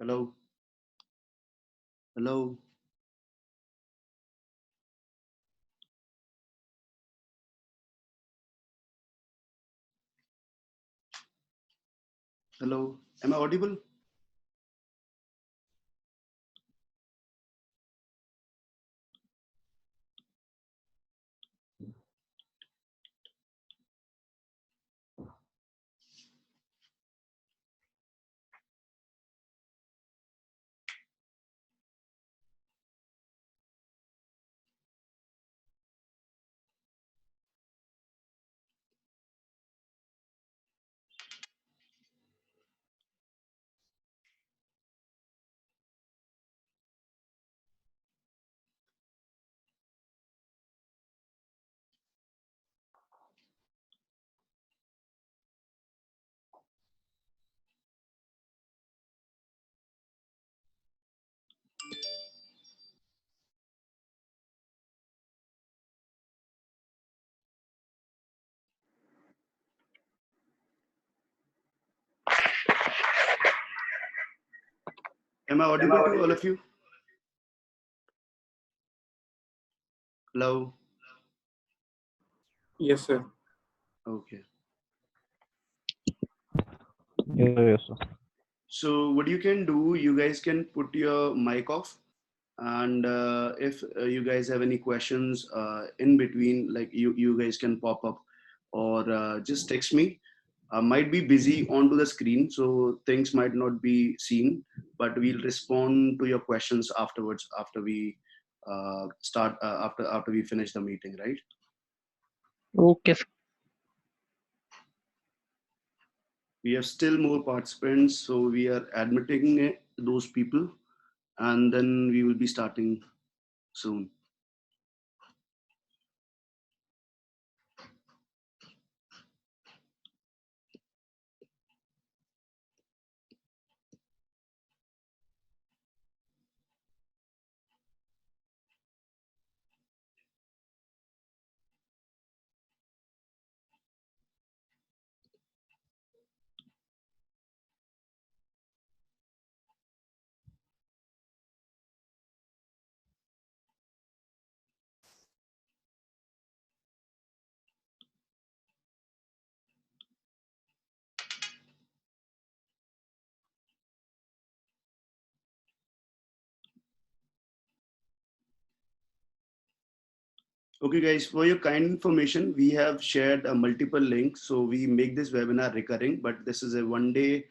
Hello, hello, hello. Am I audible? Am I Am I audible to all audible? of you? Hello. Yes, sir. Okay. Yes, sir. So what you can do, you guys can put your mic off, and if you guys have any questions in between, like you guys can pop up, or just text me. I might be busy onto the screen, so things might not be seen, but we'll respond to your questions afterwards after we start after we finish the meeting, right? Okay, sir. We have still more participants, so we are admitting those people, and then we will be starting soon. Okay, guys, for your kind information, we have shared multiple links. So we make this webinar recurring, but this is a one-day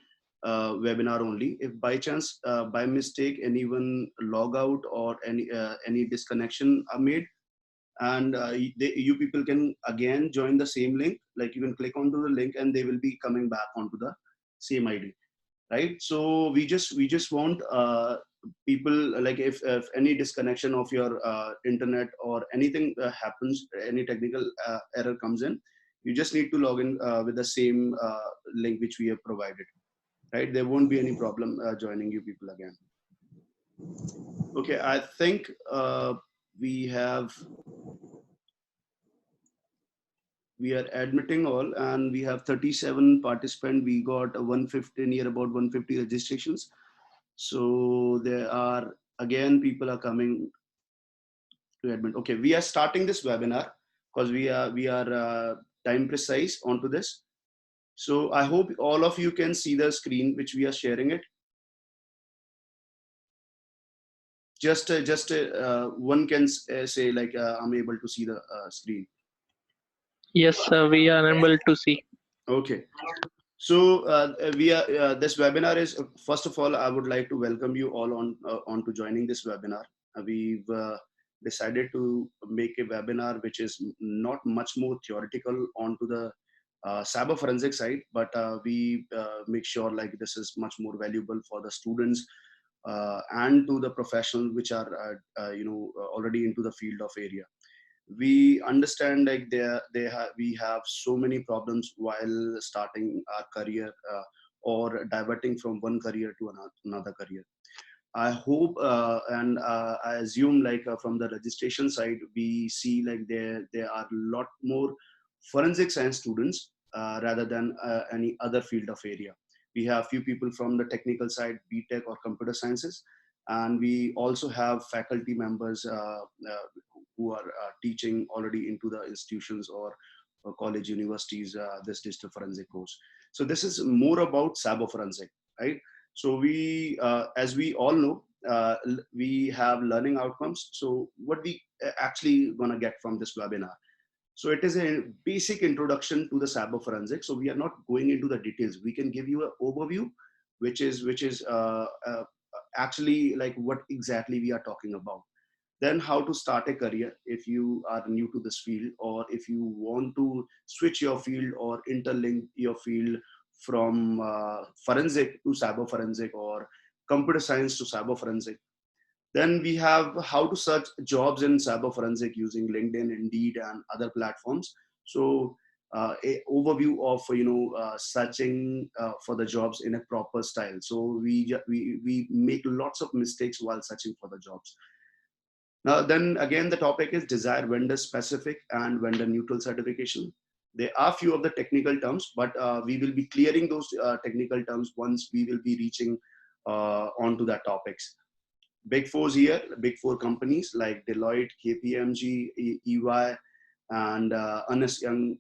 webinar only. If by chance, by mistake, anyone log out or any disconnection are made, and you people can again join the same link. Like you can click onto the link, and they will be coming back onto the same ID, right? So we just want people, like if any disconnection of your internet or anything happens, any technical error comes in, you just need to log in with the same link which we have provided, right? There won't be any problem joining you people again. Okay, I think we have we are admitting all, and we have 37 participants. We got 150, near about 150 registrations. So there are, again, people are coming to admit. Okay, we are starting this webinar because we are time precise onto this. So I hope all of you can see the screen which we are sharing it. Just one can say like I'm able to see the screen. Yes, sir. We are unable to see. Okay. So we are this webinar is first of all, I would like to welcome you all on to joining this webinar. We've decided to make a webinar which is not much more theoretical onto the cyber forensic side, but we make sure like this is much more valuable for the students and to the professionals which are already into the field of area. We understand like we have so many problems while starting our career or diverting from one career to another career. I hope and I assume like from the registration side we see like there are a lot more forensic science students rather than any other field of area. We have few people from the technical side, BTech or computer sciences. And we also have faculty members who are teaching already into the institutions or college universities this digital forensic course. So this is more about cyber forensic, right? So we, as we all know, we have learning outcomes. So what we actually gonna get from this webinar? So it is a basic introduction to the cyber forensic. So we are not going into the details. We can give you an overview, which is actually like what exactly we are talking about. Then how to start a career if you are new to this field, or if you want to switch your field or interlink your field from forensic to cyber forensic, or computer science to cyber forensic. Then we have how to search jobs in cyber forensic using LinkedIn, Indeed, and other platforms. So a overview of searching for the jobs in a proper style. So we make lots of mistakes while searching for the jobs. Now then again, the topic is desired vendor specific and vendor neutral certification. There are few of the technical terms, but we will be clearing those technical terms once we will be reaching onto that topics. Big Fours here, Big Four companies like Deloitte, KPMG, EY, and Ernst Young.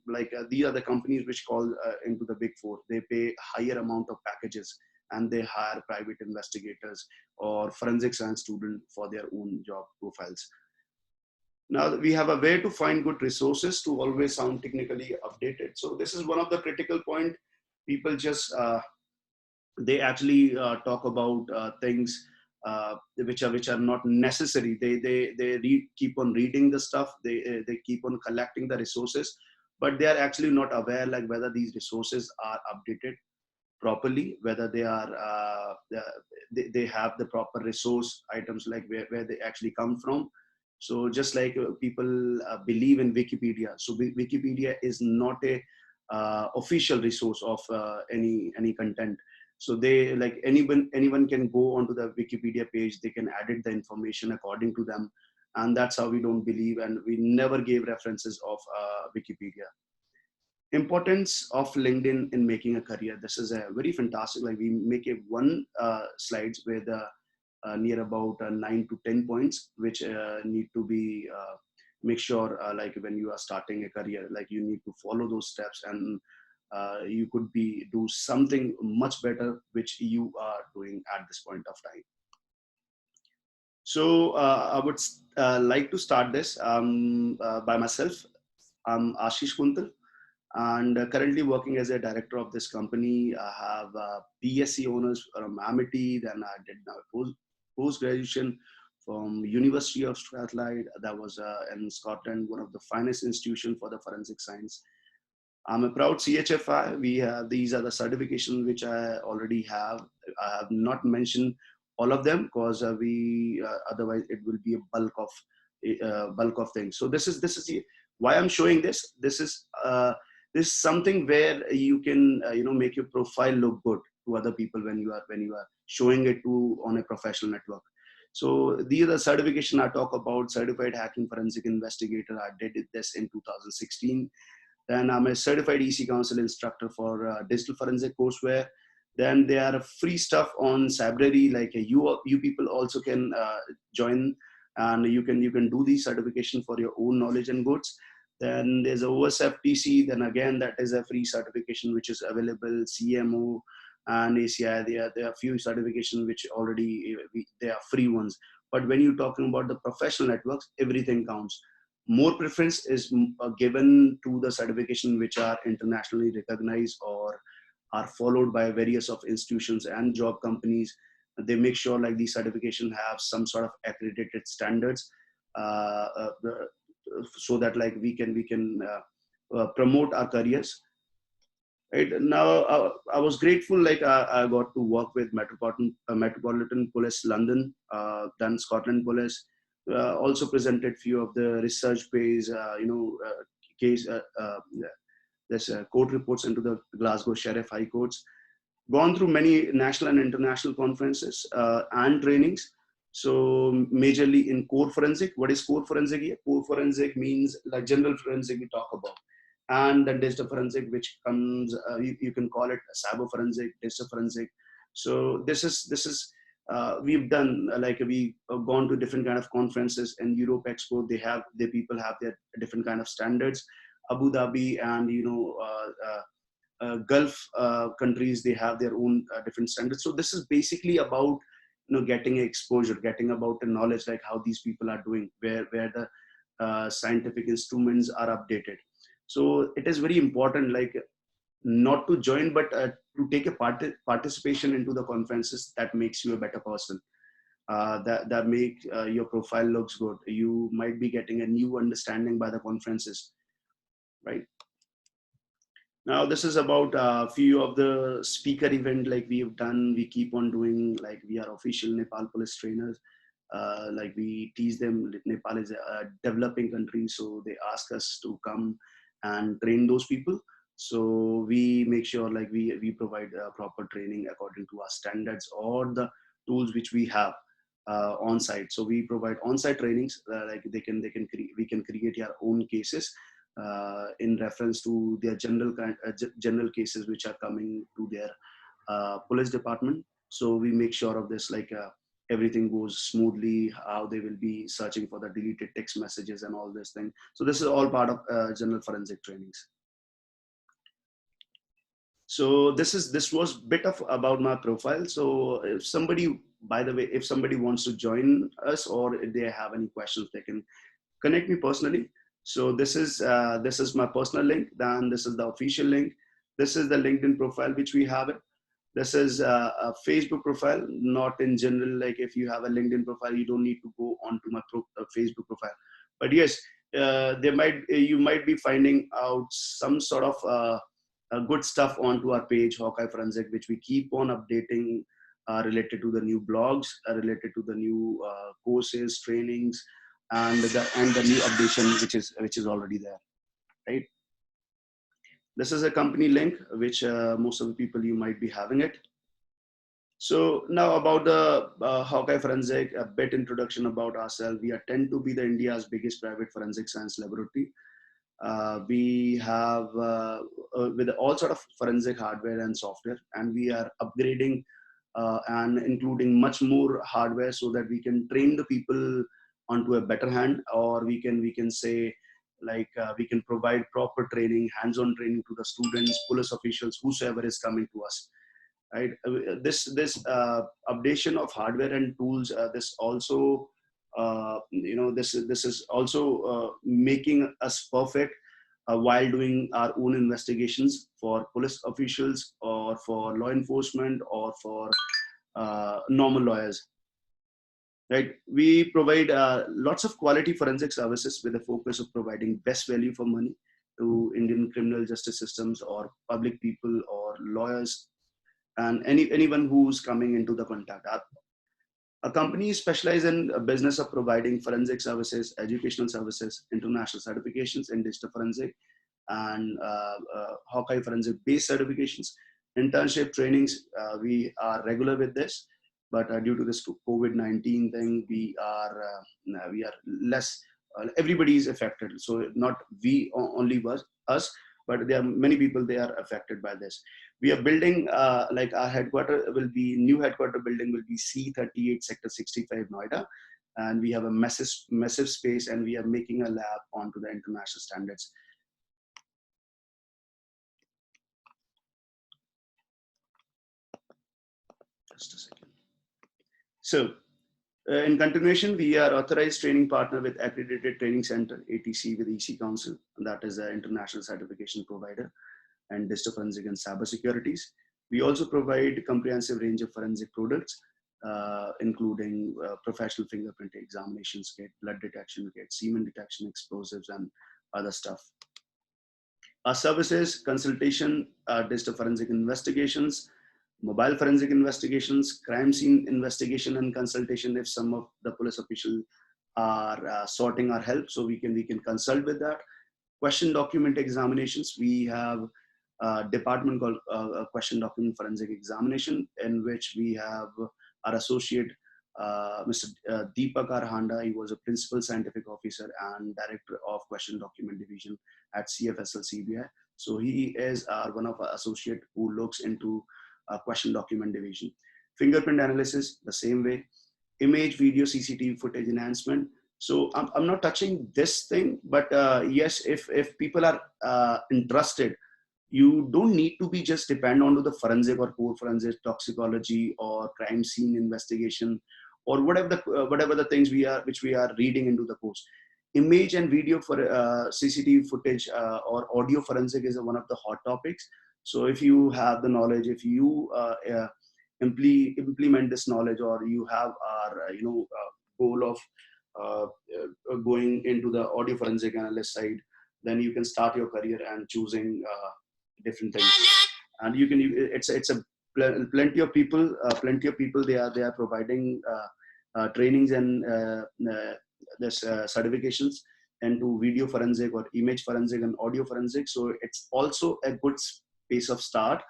These are the companies which call into the Big Four. They pay higher amount of packages, and they hire private investigators or forensic science students for their own job profiles. Now we have a way to find good resources to always sound technically updated. So this is one of the critical point. People just they actually talk about things which are not necessary. They keep on reading the stuff. They keep on collecting the resources, but they are actually not aware like whether these resources are updated properly, whether they are they have the proper resource items, like where they actually come from. So just like people believe in Wikipedia, so Wikipedia is not a official resource of any content. So they, like, anyone can go onto the Wikipedia page, they can edit the information according to them, and that's how we don't believe, and we never gave references of Wikipedia. Importance of LinkedIn in making a career. This is a very fantastic, like we make a one slides with near about 9 to 10 points, which need to be make sure like when you are starting a career, like you need to follow those steps, and you could be do something much better which you are doing at this point of time. So I would like to start this by myself. I'm Ashish Kuntal, and currently working as a director of this company. I have BSc honors from Amity, then I did now post-graduation from University of Strathclyde, that was in Scotland, one of the finest institutions for the forensic science. I'm a proud CHFI. We have, these are the certifications which I already have. I have not mentioned all of them because we otherwise it will be a bulk of things. So this is why I'm showing this. This is something where you can make your profile look good to other people when you are showing it to on a professional network. So these are the certification I talk about. Certified Hacking Forensic Investigator. I did this in 2016. Then I'm a certified EC Council instructor for digital forensic courseware. Then there are free stuff on Cybrary, like you people also can join, and you can do the certification for your own knowledge and goods. Then there's a OSFTC. Then again, that is a free certification which is available. CMO and ACI. There are few certifications which already they are free ones. But when you're talking about the professional networks, everything counts. More preference is given to the certification which are internationally recognized or are followed by various of institutions and job companies. They make sure like these certification have some sort of accredited standards, so that like we can promote our careers. Right now, I was grateful. Like I got to work with Metropolitan Police London, then Scotland Police. Also presented few of the research based, case this court reports into the Glasgow Sheriff High Courts. Gone through many national and international conferences and trainings. So majorly in core forensic. What is core forensic here? Core forensic means like general forensic we talk about. and then digital forensic, which comes, you can call it cyber forensic, digital forensic. So this is we've done like we've gone to different kind of conferences in Europe Expo. The people have their different kind of standards. Abu Dhabi and Gulf countries, they have their own different standards. So this is basically about getting exposure, getting about the knowledge, like how these people are doing, where the scientific instruments are updated. So it is very important, like not to join, but to take a participation into the conferences. That makes you a better person. That make your profile looks good. You might be getting a new understanding by the conferences, right? Now this is about a few of the speaker event like we have done. We keep on doing, like we are official Nepal police trainers. Like we teach them. Nepal is a developing country, so they ask us to come and train those people. So we make sure like we provide proper training according to our standards or the tools which we have on site. So we provide on site trainings, like we can create our own cases in reference to their general cases which are coming to their police department. So we make sure of this, like everything goes smoothly, how they will be searching for the deleted text messages and all this thing. So this is all part of general forensic trainings. So this was bit of about my profile. So if somebody, by the way, if somebody wants to join us or if they have any questions, they can connect me personally. So this is my personal link. Then this is the official link. This is the LinkedIn profile which we have it. This is a Facebook profile, not in general. Like if you have a LinkedIn profile, you don't need to go onto my Facebook profile. But yes, you might be finding out some sort of good stuff onto our page, Hawkeye Forensic, which we keep on updating related to the new blogs, related to the new courses, trainings, and the new updation which is already there, right? This is a company link which most of the people you might be having it. So now about the Hawkeye Forensic, a bit introduction about ourselves. We are tend to be the India's biggest private forensic science laboratory. We have with all sort of forensic hardware and software, and we are upgrading and including much more hardware so that we can train the people onto a better hand, or we can say like we can provide proper training, hands-on training to the students, police officials, whosoever is coming to us, right? This updation of hardware and tools, this also this is also making us perfect while doing our own investigations for police officials or for law enforcement or for normal lawyers, right? We provide lots of quality forensic services with a focus of providing best value for money to Indian criminal justice systems or public people or lawyers and anyone who's coming into the contact. A company specialized in a business of providing forensic services, educational services, international certifications in digital forensic, and Hawkeye forensic based certifications, internship trainings. We are regular with this, but due to this COVID-19 thing, we are less. Everybody is affected, so not we only us, but there are many people they are affected by this. We are building like our new headquarter building will be C38 sector 65 Noida, and we have a massive space, and we are making a lab onto the international standards. Just a second. So in continuation, we are authorized training partner with Accredited Training Center, ATC, with EC Council, and that is an international certification provider, and digital forensic and cybersecurities. We also provide comprehensive range of forensic products, including professional fingerprint examinations kit, blood detection kit, semen detection, explosives, and other stuff. Our services, consultation, digital forensic investigations, mobile forensic investigations, crime scene investigation and consultation if some of the police officials are sorting our help, so we can consult with that. Question document examinations, we have a department called question document forensic examination, in which we have our associate Mr. Deepak Arhanda. He was a principal scientific officer and director of question document division at CFSL CBI. So he is one of our associate who looks into question document division. Fingerprint analysis, the same way. Image, video, CCTV footage enhancement. So I'm not touching this thing, but yes, if people are interested, you don't need to be just depend on to the forensic or core forensic toxicology or crime scene investigation or whatever the things which we are reading into the course. Image and video for CCTV footage or audio forensic is one of the hot topics. So if you have the knowledge, if you implement this knowledge, or you have our goal of going into the audio forensic analyst side, then you can start your career and choosing different things. And you can, it's a plenty of people they are providing trainings and this certifications into video forensic or image forensic and audio forensic. So it's also a good space of start,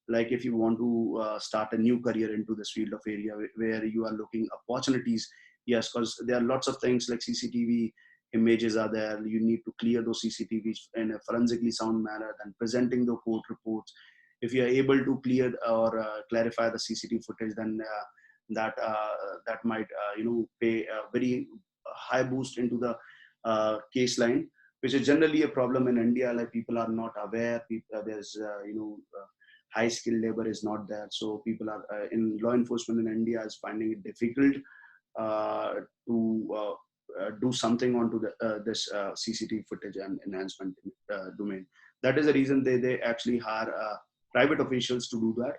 like if you want to start a new career into this field of area where you are looking opportunities. Yes, because there are lots of things like CCTV images are there. You need to clear those CCTVs in a forensically sound manner, then presenting the court reports. If you are able to clear or clarify the CCTV footage, then that might pay a very high boost into the case line, which is generally a problem in India. Like people are not aware. There's high skilled labor is not there, so people are in law enforcement in India is finding it difficult to do something onto this CCTV footage and enhancement domain. That is the reason they actually hire private officials to do that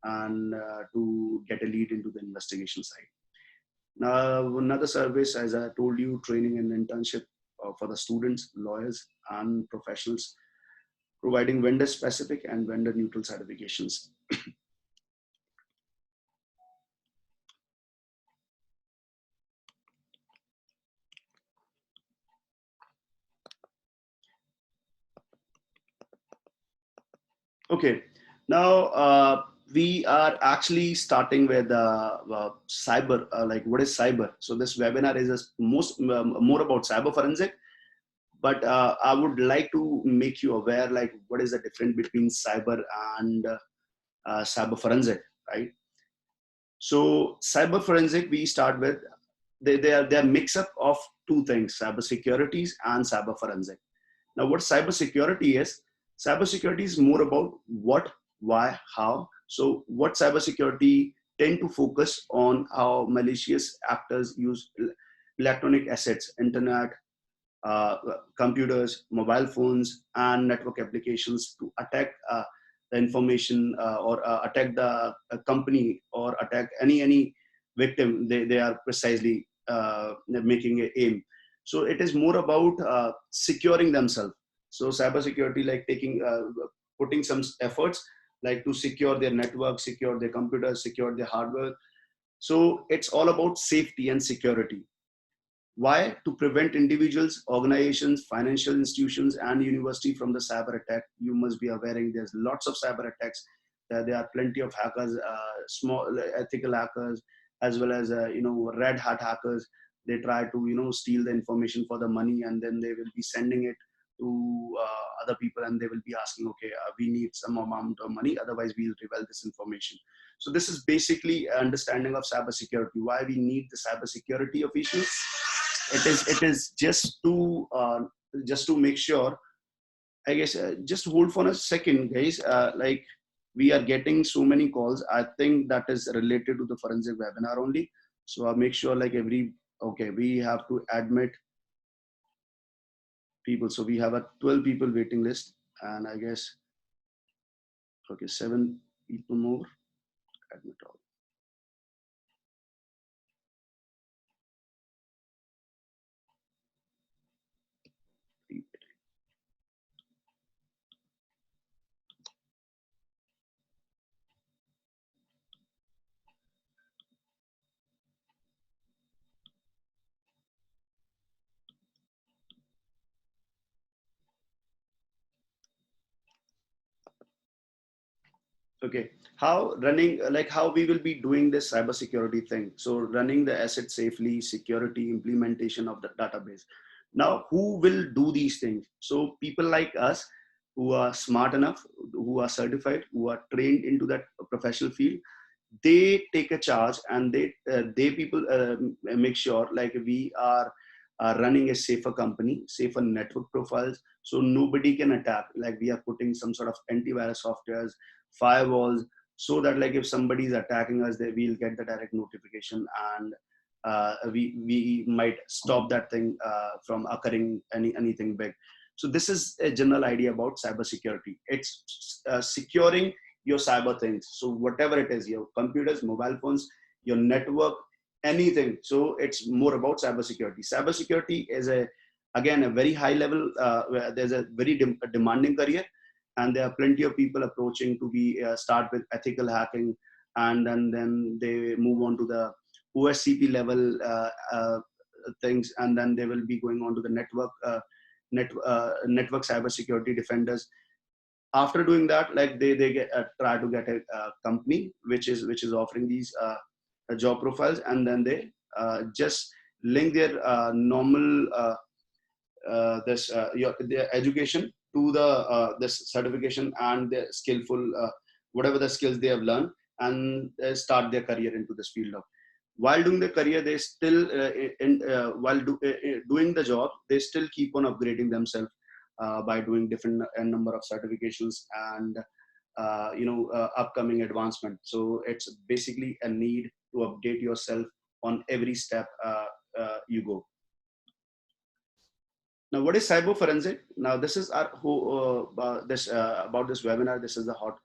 and to get a lead into the investigation side. Now, another service, as I told you, training and internship for the students, lawyers, and professionals, providing vendor specific and vendor neutral certifications. Okay, now we are actually starting with cyber, like what is cyber? So this webinar is more about cyber forensic, but I would like to make you aware, like what is the difference between cyber and cyber forensic, right? So cyber forensic, we start with, they are mix up of two things, cyber securities and cyber forensic. Now, what cybersecurity is? Cybersecurity is more about what, why, how. So, what cybersecurity tend to focus on how malicious actors use electronic assets, internet, computers, mobile phones, and network applications to attack the information or attack the company or attack any victim. They are precisely making an aim. So it is more about securing themselves. So cybersecurity, like putting some efforts, like to secure their network, secure their computers, secure their hardware. So it's all about safety and security. Why? To prevent individuals, organizations, financial institutions, and university from the cyber attack. You must be aware there's lots of cyber attacks. There are plenty of hackers, small ethical hackers, as well as red hat hackers. They try to steal the information for the money, and then they will be sending it to other people, and they will be asking, okay, we need some amount of money, otherwise we'll reveal this information. So this is basically understanding of cybersecurity. Why we need the cybersecurity officials? It is just to make sure. I guess just hold for a second, guys. Like we are getting so many calls. I think that is related to the forensic webinar only. So I'll make sure like okay, we have to admit people. So we have a 12 people waiting list, and I guess okay, 7 people more. Admit all. Okay, how running, like how we will be doing this cybersecurity thing. So running the asset safely, security, implementation of the database. Now, who will do these things? So people like us who are smart enough, who are certified, who are trained into that professional field, they take a charge, and they people make sure like we are running a safer company, safer network profiles, so nobody can attack. Like we are putting some sort of antivirus softwares, firewalls, so that like if somebody is attacking us, they will get the direct notification, and we might stop that thing from occurring anything big. So this is a general idea about cybersecurity. It's securing your cyber things. So whatever it is, your computers, mobile phones, your network, anything. So it's more about cybersecurity. Cybersecurity is again a very high level. Where there's a very demanding career, and there are plenty of people approaching to be start with ethical hacking, and then they move on to the OSCP level things, and then they will be going on to the network cybersecurity defenders. After doing that, like they get try to get a company which is offering these job profiles, and then they just link their normal their education to the this certification and the skillful whatever the skills they have learned, and start their career into this field of. While doing the career, they still doing the job, they still keep on upgrading themselves by doing different number of certifications and upcoming advancement. So it's basically a need to update yourself on every step you go. Now, what is cyber forensic? Now, this is our this about this webinar. This is the hot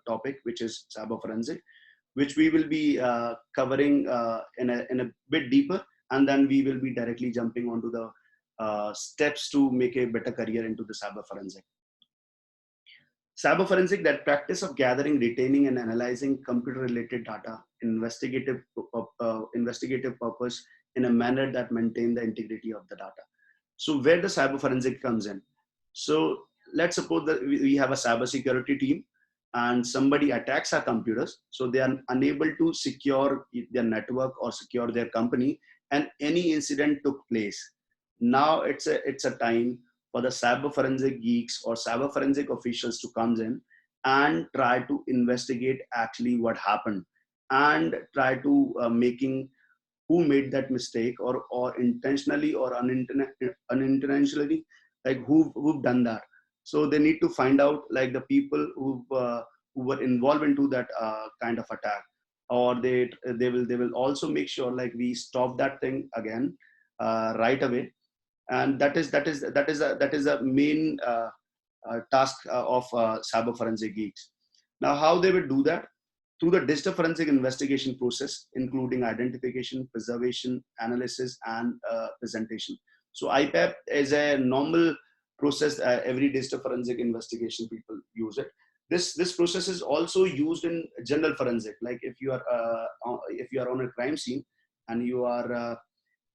topic, which is cyber forensic, which we will be covering in a bit deeper, and then we will be directly jumping onto the steps to make a better career into the cyber forensic. Cyber forensic, that practice of gathering, retaining, and analyzing computer-related data in investigative purpose in a manner that maintain the integrity of the data. So where the cyber forensic comes in. So let's suppose that we have a cybersecurity team, and somebody attacks our computers, so they are unable to secure their network or secure their company, and any incident took place. Now it's a time for the cyber forensic geeks or cyber forensic officials to come in and try to investigate actually what happened, and try to making who made that mistake, or intentionally or unintentionally, like who've done that. So they need to find out like the people who were involved into that kind of attack, or they will also make sure like we stop that thing again right away. And that is a main task of cyber forensic geeks. Now, how they will do that? Through the digital forensic investigation process, including identification, preservation, analysis, and presentation. So IPAP is a normal process. Every digital forensic investigation people use it. This process is also used in general forensic. Like if you are on a crime scene, and you are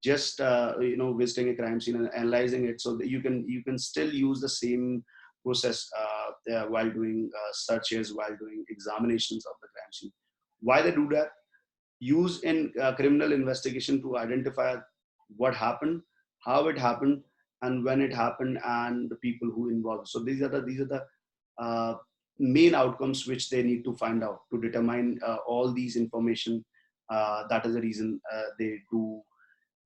just visiting a crime scene and analyzing it, so that you can still use the same process while doing searches, while doing examinations of the crime scene. Why they do that? Use in criminal investigation to identify what happened, how it happened, and when it happened, and the people who involved. So these are the main outcomes which they need to find out to determine all these information. That is the reason they do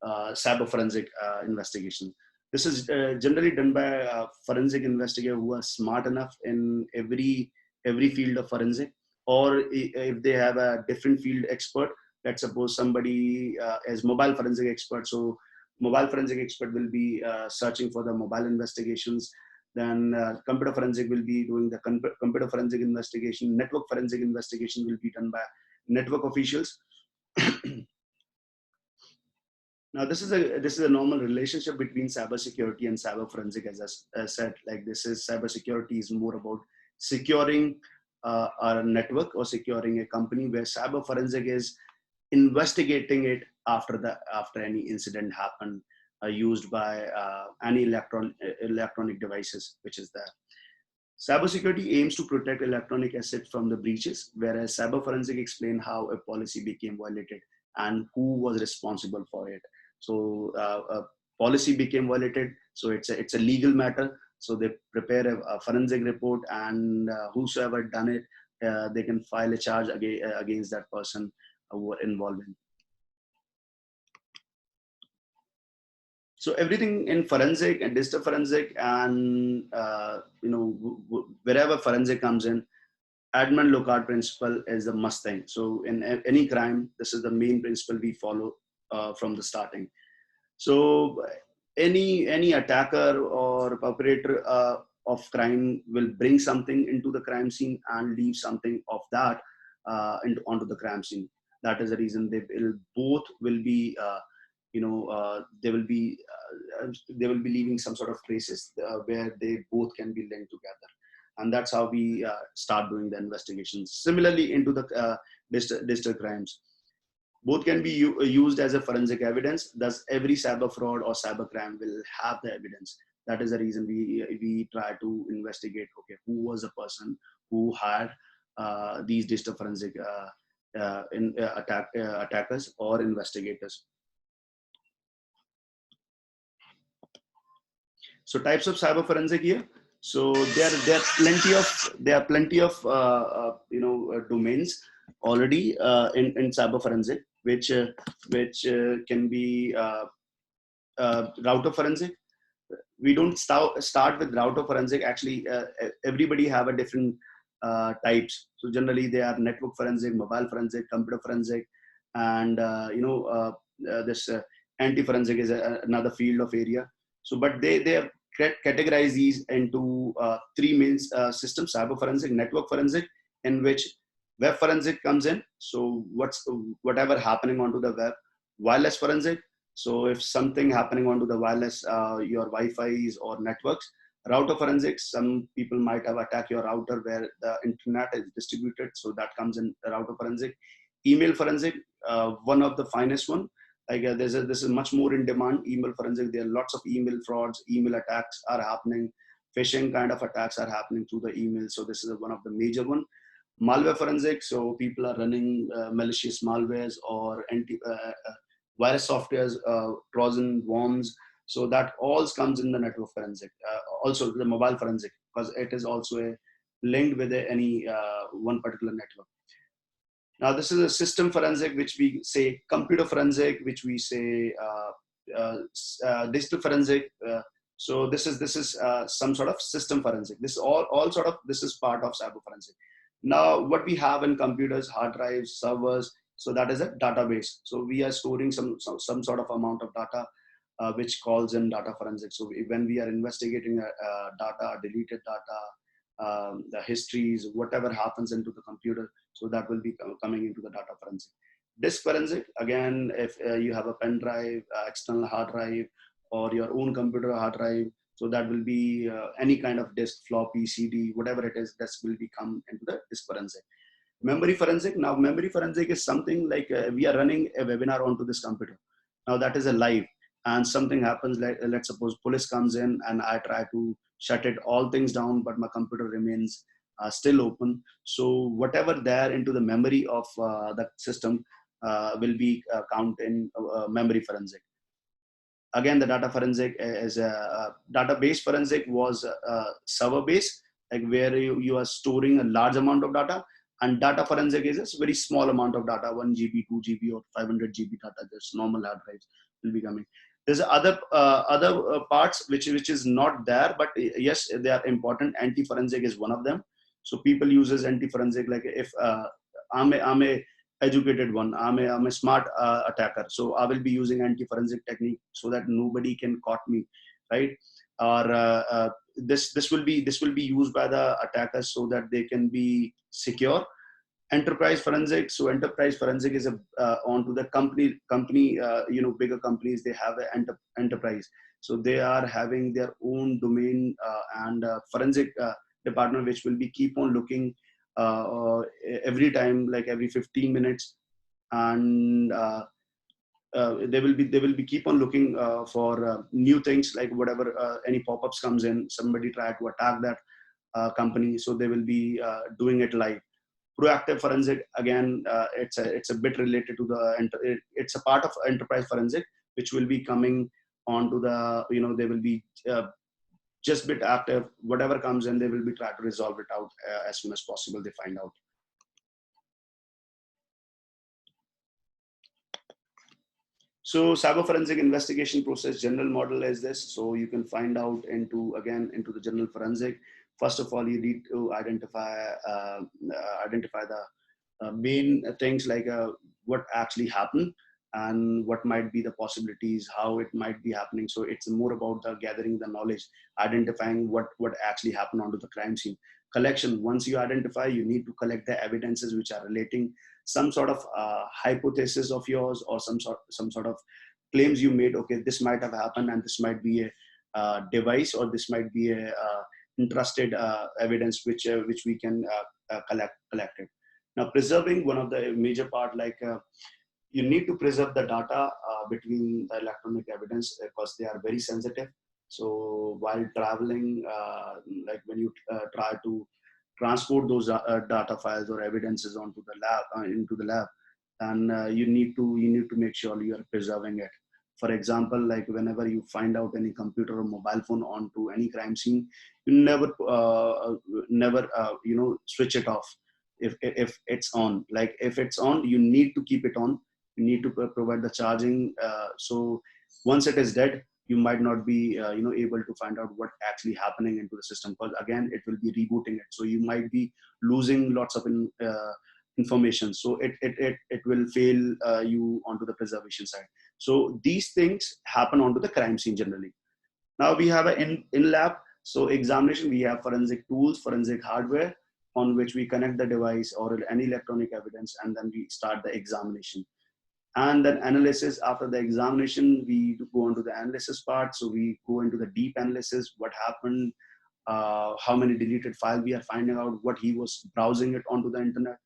cyber forensic investigation. This is generally done by a forensic investigator who are smart enough in every field of forensic, or if they have a different field expert. Let's suppose somebody is mobile forensic expert. So mobile forensic expert will be searching for the mobile investigations. Then computer forensic will be doing the computer forensic investigation. Network forensic investigation will be done by network officials. Now, this is a normal relationship between cybersecurity and cyber forensic. As I said, like this is cybersecurity is more about securing our network or securing a company, where cyber forensic is investigating it after any incident happened used by any electronic devices which is there. Cybersecurity aims to protect electronic assets from the breaches, whereas cyber forensic explain how a policy became violated and who was responsible for it. So a policy became violated, so it's a legal matter. So they prepare a forensic report, and whosoever done it, they can file a charge against that person who were involved in. So everything in forensic and digital forensic, and wherever forensic comes in, admin lookout principle is the must thing. So in any crime, this is the main principle we follow from the starting. So any attacker or perpetrator of crime will bring something into the crime scene and leave something of that onto the crime scene. That is the reason both will be they will be leaving some sort of traces where they both can be linked together, and that's how we start doing the investigations. Similarly, into the digital crimes, both can be used as a forensic evidence. Thus, every cyber fraud or cyber crime will have the evidence. That is the reason we try to investigate. Okay, who was the person who had these digital forensic attackers or investigators. So types of cyber forensic here. So there are plenty of domains already in cyber forensic, which can be router forensic. We don't start with router forensic. Actually, everybody have a different types. So generally, they are network forensic, mobile forensic, computer forensic, and this anti forensic is another field of area. So, but they have categorize these into three main systems: cyber forensic, network forensic, in which web forensic comes in. So whatever happening onto the web. Wireless forensic. So if something happening onto the wireless, your Wi-Fi's or networks. Router forensics, some people might have attacked your router where the internet is distributed. So that comes in router forensic. Email forensic, one of the finest one. Like this is much more in demand. Email forensic, there are lots of email frauds, email attacks are happening, phishing kind of attacks are happening through the email. So this is one of the major one. Malware forensic, so people are running malicious malwares or virus softwares, Trojan worms. So that all comes in the network forensic. Also the mobile forensic, because it is also linked with any one particular network. Now, this is a system forensic, which we say computer forensic, which we say digital forensic. So this is some sort of system forensic. This is all sort of, this is part of cyber forensic. Now, what we have in computers, hard drives, servers, so that is a database. So we are storing some sort of amount of data, which calls in data forensic. So when we are investigating data, deleted data, the histories, whatever happens into the computer, so that will be coming into the data forensic. Disk forensic, again, if you have a pen drive, external hard drive, or your own computer hard drive, so that will be any kind of disk, floppy, CD, whatever it is, that will become into the disk forensic. Memory forensic, now memory forensic is something like we are running a webinar onto this computer. Now that is a live, and something happens, like let's suppose police comes in and I try to shut it all things down, but my computer remains still open. So whatever there into the memory of the system will be count in memory forensic. Again, the data forensic is a database forensic was server based, like where you are storing a large amount of data, and data forensic is a very small amount of data, 1 GB, 2 GB, or 500 GB data. Just normal hard drives will be coming. There's other parts which is not there, but yes, they are important. Anti forensic is one of them. So people uses anti forensic, like if I'm a educated one, I'm a smart attacker, so I will be using anti forensic technique so that nobody can caught me, right? Or this will be used by the attackers so that they can be secure. Enterprise forensic, so enterprise forensic is onto the company bigger companies, they have an enterprise, so they are having their own domain and forensic department, which will be keep on looking every time, like every 15 minutes, and they will be keep on looking for new things, like whatever any pop-ups comes in, somebody try to attack that company, so they will be doing it live. Proactive forensic, again, it's a bit related to it's a part of enterprise forensic, which will be coming onto the, they will be just bit active. Whatever comes in, they will be trying to resolve it out as soon as possible they find out. So cyber forensic investigation process general model is this. So you can find out into the general forensic. First of all, you need to identify the main things like what actually happened and what might be the possibilities, how it might be happening. So it's more about the gathering the knowledge, identifying what actually happened onto the crime scene. Collection, once you identify, you need to collect the evidences which are relating some sort of hypothesis of yours, or some sort of claims you made. Okay, this might have happened, and this might be a device, or this might be a entrusted evidence which we can collect it. Now, preserving, one of the major part, like you need to preserve the data between the electronic evidence, because they are very sensitive. So while traveling, like when you try to transport those data files or evidences onto the lab, into the lab, and you need to make sure you are preserving it. For example, like whenever you find out any computer or mobile phone onto any crime scene, you never switch it off if it's on. Like if it's on, you need to keep it on. You need to provide the charging. So once it is dead, you might not be able to find out what actually happening into the system, because again it will be rebooting it. So you might be losing lots of information. So it will fail you onto the preservation side. So these things happen onto the crime scene generally. Now we have an in lab. So examination, we have forensic tools, forensic hardware on which we connect the device or any electronic evidence, and then we start the examination. And then analysis. After the examination, we go into the analysis part. So we go into the deep analysis, what happened, how many deleted files we are finding out, what he was browsing it onto the internet.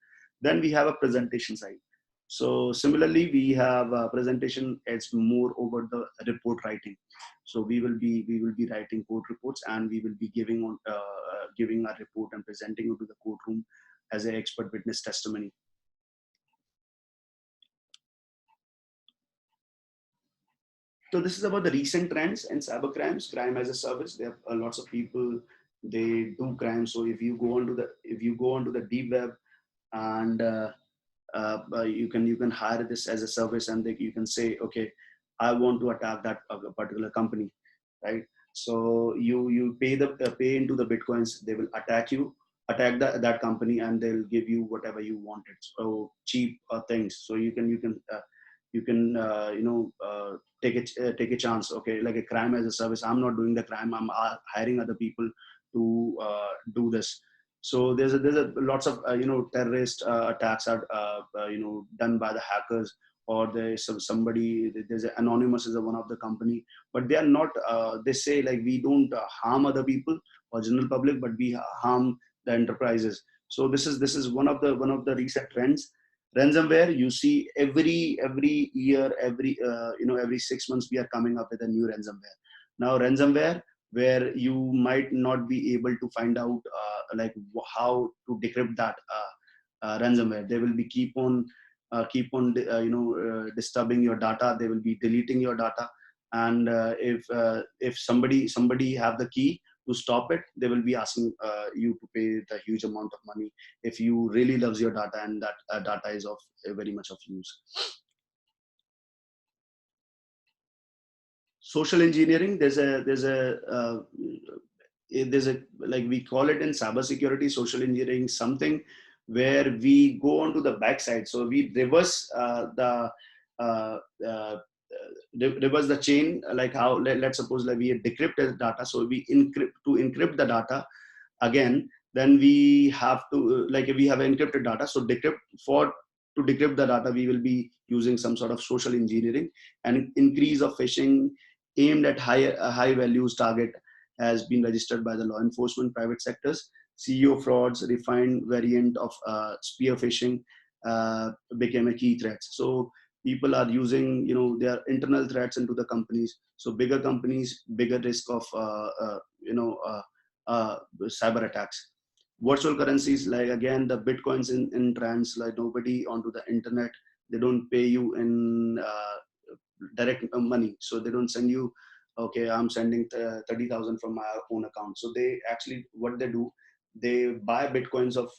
Then we have a presentation side. So similarly, we have a presentation. It's more over the report writing. So we will be writing court reports, and we will be giving a report and presenting it to the courtroom as an expert witness testimony. So this is about the recent trends in cyber crimes, crime as a service. There are lots of people, they do crime. So if you go onto the deep web, and you can hire this as a service, and you can say, okay, I want to attack that particular company, right? So you pay into the bitcoins. They will attack that company, and they'll give you whatever you wanted. So cheap things. So you can take a chance. Okay, like a crime as a service. I'm not doing the crime. I'm hiring other people to do this. So there's a lots of terrorist attacks are done by the hackers, or there's there's anonymous is one of the company, but they are not. They say like we don't harm other people or general public, but we harm the enterprises. So this is one of the recent trends. Ransomware, you see every year, every 6 months we are coming up with a new ransomware. Now ransomware, where you might not be able to find out like how to decrypt that ransomware. They will be keep on disturbing your data. They will be deleting your data, and if somebody have the key to stop it, they will be asking you to pay the huge amount of money if you really loves your data, and that data is of very much of use. Social engineering, there's a like we call it in cybersecurity social engineering, something where we go onto the backside. So we reverse uh, uh, reverse the chain, like how let's suppose like we decrypt the data. So we encrypt the data again. Then we have to like if we have encrypted data, so to decrypt the data, we will be using some sort of social engineering, and increase of phishing aimed at high values target has been registered by the law enforcement, private sectors. CEO frauds, refined variant of spear phishing became a key threat. So people are using, their internal threats into the companies. So bigger companies, bigger risk of, cyber attacks. Virtual currencies, like again the bitcoins in trends, like nobody onto the internet, they don't pay you in direct money, so they don't send you, okay, I'm sending 30,000 from my own account. So they actually, what they do, they buy bitcoins of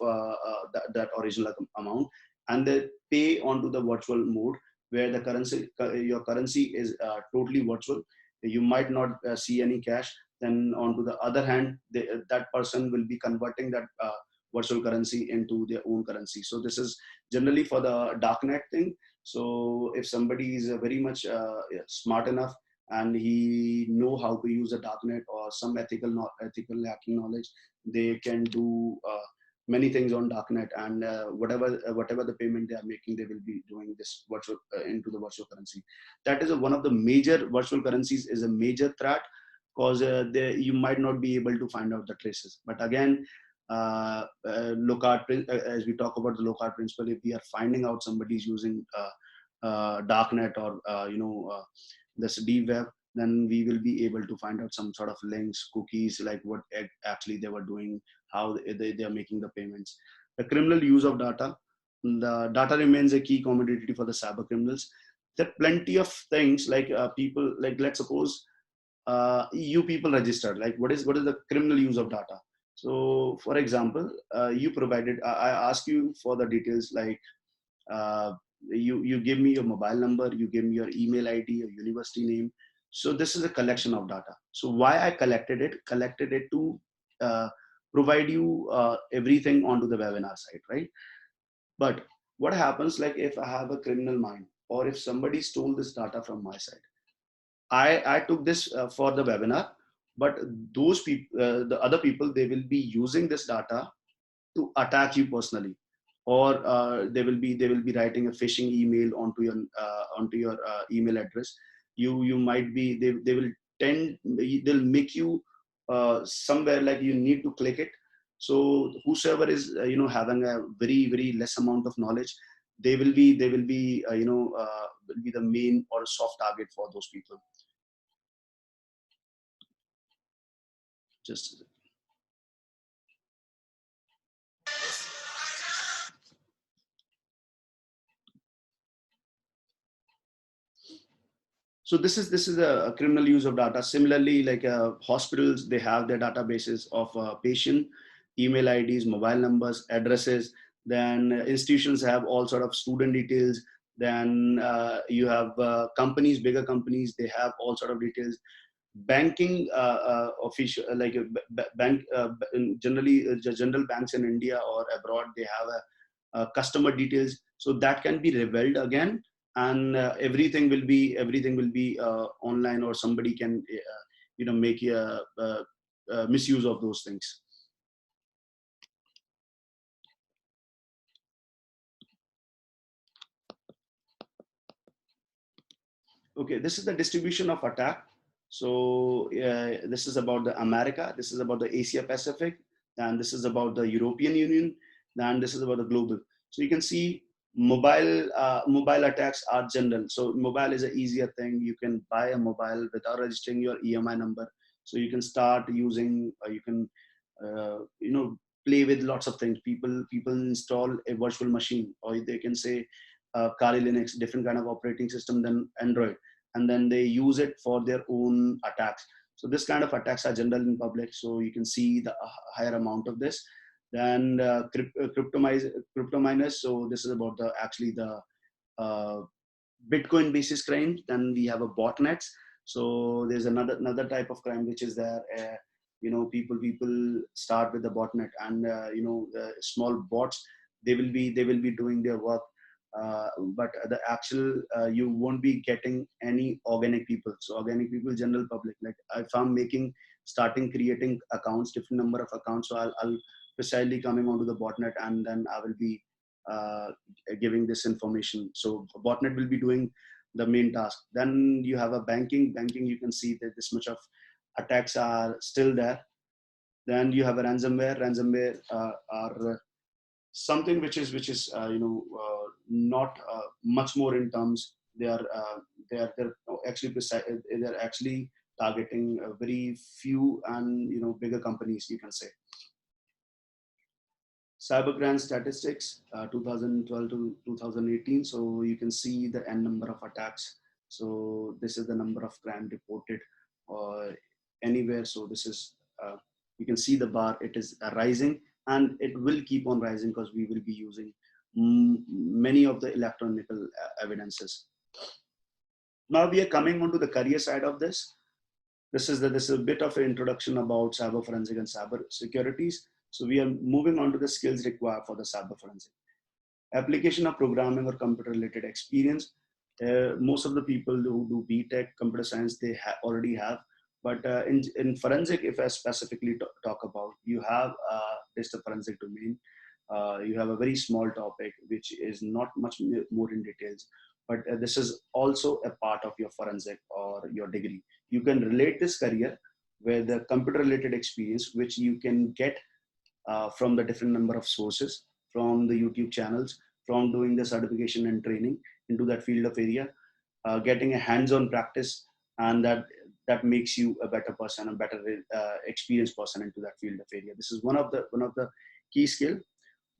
that original amount, and they pay onto the virtual mode, where the currency, your currency is totally virtual. You might not see any cash. Then on to the other hand, that person will be converting that virtual currency into their own currency. So this is generally for the darknet thing. So if somebody is very much smart enough, and he know how to use a darknet or some ethical hacking knowledge, they can do many things on darknet, and whatever the payment they are making, they will be doing this virtual into the virtual currency. That is one of the major virtual currencies, is a major threat, because you might not be able to find out the traces. But again, as we talk about the Locard principle, if we are finding out somebody is using darknet or this deep web, then we will be able to find out some sort of links, cookies, like what actually they were doing, how they are making the payments. The criminal use of data. The data remains a key commodity for the cyber criminals. There are plenty of things, like people, like let's suppose you people registered, like what is the criminal use of data. So for example, you provided, I ask you for the details, like uh, you give me your mobile number, you give me your email ID, your university name. So this is a collection of data. So why I collected it to uh, provide you everything onto the webinar site, right? But what happens, like if I have a criminal mind, or if somebody stole this data from my side, I took this for the webinar, but those people, the other people, they will be using this data to attack you personally, or they will be writing a phishing email onto your email address. You might be, they will tend, they'll make you somewhere like you need to click it. So whosoever is having a very very less amount of knowledge, they will be will be the main or soft target for those people. Just so this is a criminal use of data. Similarly, like hospitals, they have their databases of patient email IDs, mobile numbers, addresses. Then institutions have all sort of student details. Then you have companies, bigger companies, they have all sort of details. Banking official, like a bank, generally general banks in India or abroad, they have a customer details. So that can be revealed again, and everything will be online, or somebody can make misuse of those things. Okay, this is the distribution of attack. So this is about the America, this is about the Asia Pacific, and this is about the European Union, and this is about the global. So you can see mobile attacks are general. So mobile is an easier thing. You can buy a mobile without registering your EMI number. So you can start using, you can play with lots of things. People install a virtual machine, or they can say Kali Linux, different kind of operating system than Android, and then they use it for their own attacks. So this kind of attacks are general in public. So you can see the higher amount of this. Then crypto miners. So this is about the actually the uh, Bitcoin basis crime. Then we have a botnets. So there's another type of crime which is there. People start with the botnet, and small bots. They will be doing their work, but the actual you won't be getting any organic people. So organic people, general public. Like if I'm starting creating accounts, different number of accounts, so I'll precisely coming onto the botnet, and then I will be uh, giving this information. So botnet will be doing the main task. Then you have a banking. You can see that this much of attacks are still there. Then you have a ransomware are something which is not much more in terms. They are actually targeting very few and bigger companies, you can say. Cybercrime statistics, 2012 to 2018. So you can see the n number of attacks. So this is the number of crime reported anywhere. So this is, you can see the bar, it is rising, and it will keep on rising because we will be using many of the electronic evidences. Now we are coming on to the career side of this. This is a bit of an introduction about cyber forensic and cyber securities. So we are moving on to the skills required for the cyber forensic. Application of programming or computer related experience. Most of the people who do BTech computer science, they already have. But in forensic, if I specifically talk about, you have digital forensic domain. You have a very small topic, which is not much more in details. But this is also a part of your forensic or your degree. You can relate this career with the computer related experience, which you can get from the different number of sources, from the YouTube channels, from doing the certification and training into that field of area, getting a hands-on practice, and that makes you a better person, a better experienced person into that field of area. This is one of the key skill.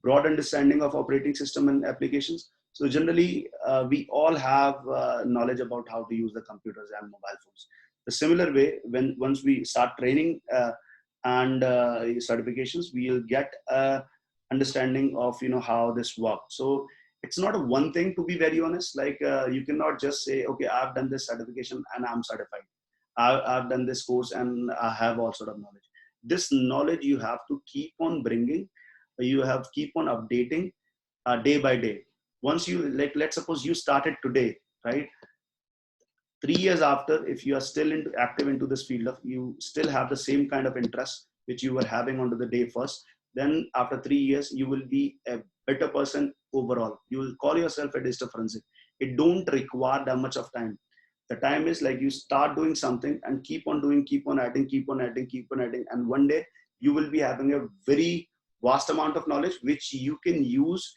Broad understanding of operating system and applications. So generally, we all have knowledge about how to use the computers and mobile phones. The similar way, once we start training and certifications, we'll get understanding of how this works. So it's not a one thing, to be very honest. Like you cannot just say, okay, I've done this certification and I'm certified. I've done this course and I have all sort of knowledge. This knowledge you have to keep on bringing. You have keep on updating day by day. Once you, like, let's suppose you started today, right? 3 years after, if you are still active into this field of, you still have the same kind of interest which you were having onto the day first, then after 3 years you will be a better person overall. You will call yourself a digital forensic. It don't require that much of time. The time is like you start doing something and keep on doing, keep on adding, and one day you will be having a very vast amount of knowledge which you can use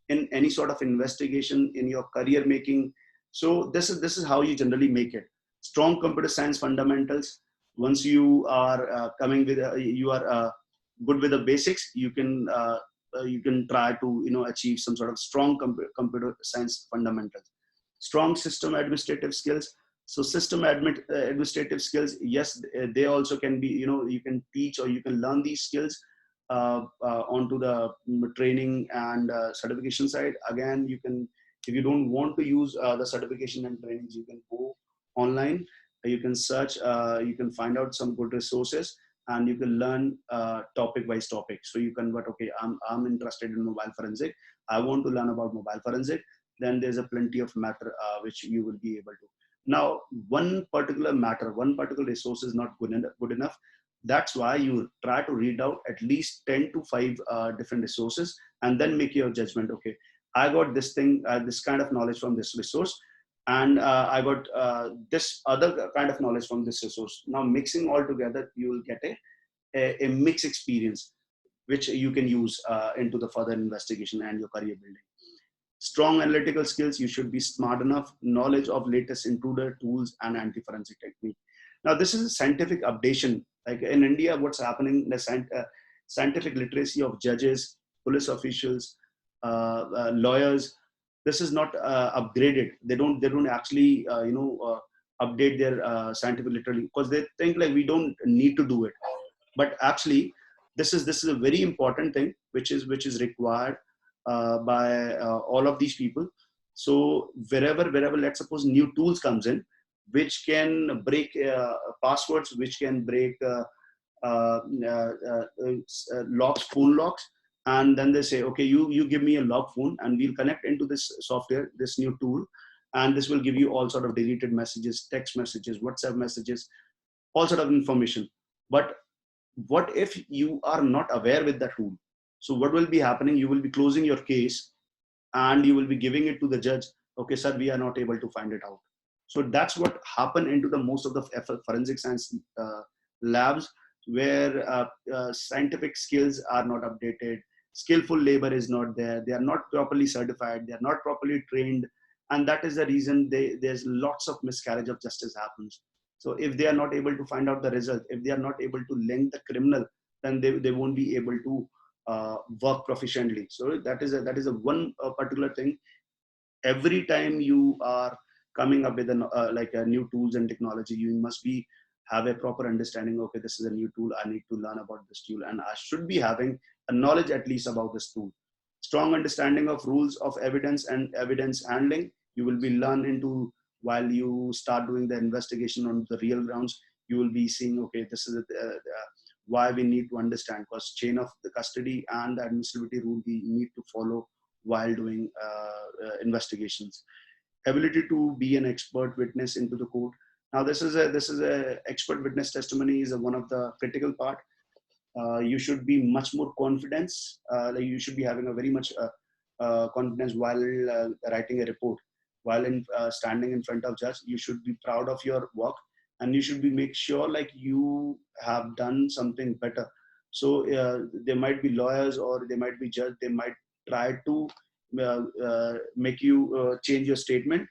in any sort of investigation, in your career making. So this is how you generally make it. Strong computer science fundamentals. Once you are coming with you are good with the basics, you can try to achieve some sort of strong computer science fundamentals. Strong system administrative skills. So system administrative skills, yes, they also can be, you can teach or you can learn these skills onto the training and certification side. Again, you can, if you don't want to use the certification and trainings, you can go online, you can search, you can find out some good resources, and you can learn topic wise topic. So you convert, okay, I'm interested in mobile forensic, I want to learn about mobile forensic, then there's a plenty of matter which you will be able to. Now, one particular matter, one particular resource is not good enough. That's why you try to read out at least 10 to 5 different resources, and then make your judgment. Okay, I got this thing, this kind of knowledge from this resource, and I got this other kind of knowledge from this resource. Now, mixing all together, you will get a mixed experience, which you can use into the further investigation and your career building. Strong analytical skills, you should be smart enough, knowledge of latest intruder tools and anti-forensic technique. Now, this is a scientific updation. Like in India, what's happening, the scientific literacy of judges, police officials, lawyers, this is not upgraded. They don't actually, update their scientific literacy because they think like we don't need to do it. But actually, this is a very important thing, which is required by all of these people. So wherever, let's suppose new tools comes in, which can break passwords, which can break locks, phone locks, and then they say, okay, you give me a lock phone, and we'll connect into this software, this new tool, and this will give you all sort of deleted messages, text messages, WhatsApp messages, all sort of information. But what if you are not aware with that tool? So what will be happening? You will be closing your case, and you will be giving it to the judge. Okay, sir, we are not able to find it out. So that's what happened into the most of the forensic science labs, where scientific skills are not updated, skillful labor is not there, they are not properly certified, they are not properly trained, and that is the reason there's lots of miscarriage of justice happens. So if they are not able to find out the result, if they are not able to link the criminal, then they won't be able to work proficiently. So that is a one particular thing. Every time you are coming up with like a new tools and technology, you must be have a proper understanding. Okay, this is a new tool, I need to learn about this tool, and I should be having a knowledge at least about this tool. Strong understanding of rules of evidence and evidence handling, you will be learned into while you start doing the investigation on the real grounds. You will be seeing, okay, this is why we need to understand, because chain of the custody and the administrativity rule we need to follow while doing investigations. Ability to be an expert witness into the court. Now this is a expert witness testimony is one of the critical part. You should be much more confidence. Like you should be having a very much confidence while writing a report. While standing in front of judge, you should be proud of your work, and you should be make sure like you have done something better. So there might be lawyers or they might be judge. They might try to make you change your statement.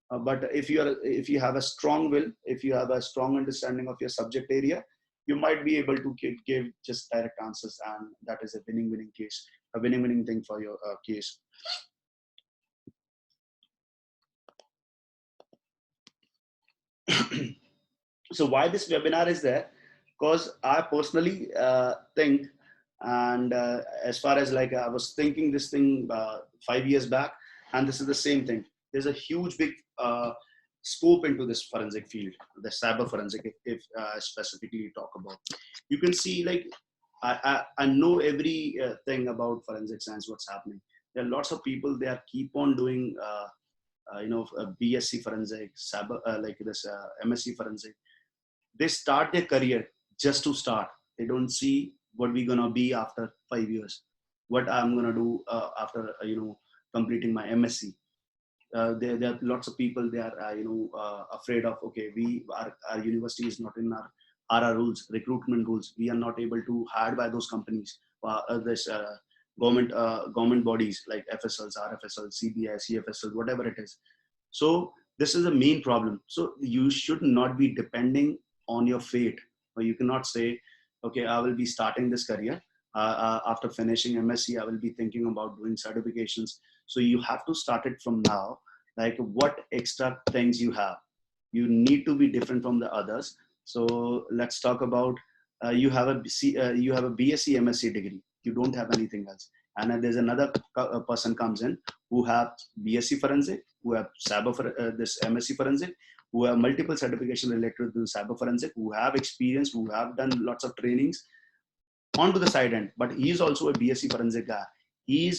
But if you have a strong will, if you have a strong understanding of your subject area, you might be able to give just direct answers, and that is a winning case, a winning thing for your case. So why this webinar is there? Because I personally think, and as far as like I was thinking this thing 5 years back, and this is the same thing. There's a huge big scope into this forensic field, the cyber forensic, if specifically talk about. You can see like I know every thing about forensic science, what's happening. There are lots of people, they are keep on doing BSc forensic, cyber, like this MSc forensic. They start their career just to start. They don't see what we're gonna be after 5 years, what I'm gonna do after completing my MSc. There are lots of people, they are afraid of, okay, our university is not in our rules, recruitment rules. We are not able to hire by those companies, this government bodies like FSLs, RFSL, CBI, CFSL, whatever it is. So this is the main problem. So you should not be depending on your fate, or you cannot say, okay, I will be starting this career after finishing MSc, I will be thinking about doing certifications. So you have to start it from now. Like what extra things you have, you need to be different from the others. So let's talk about you have a BSc MSc degree, you don't have anything else, and there's another person comes in who have BSc forensic, who have this MSc forensic, who have multiple certification related to cyber forensic, who have experience, who have done lots of trainings onto the side end, but he is also a BSc forensic guy. He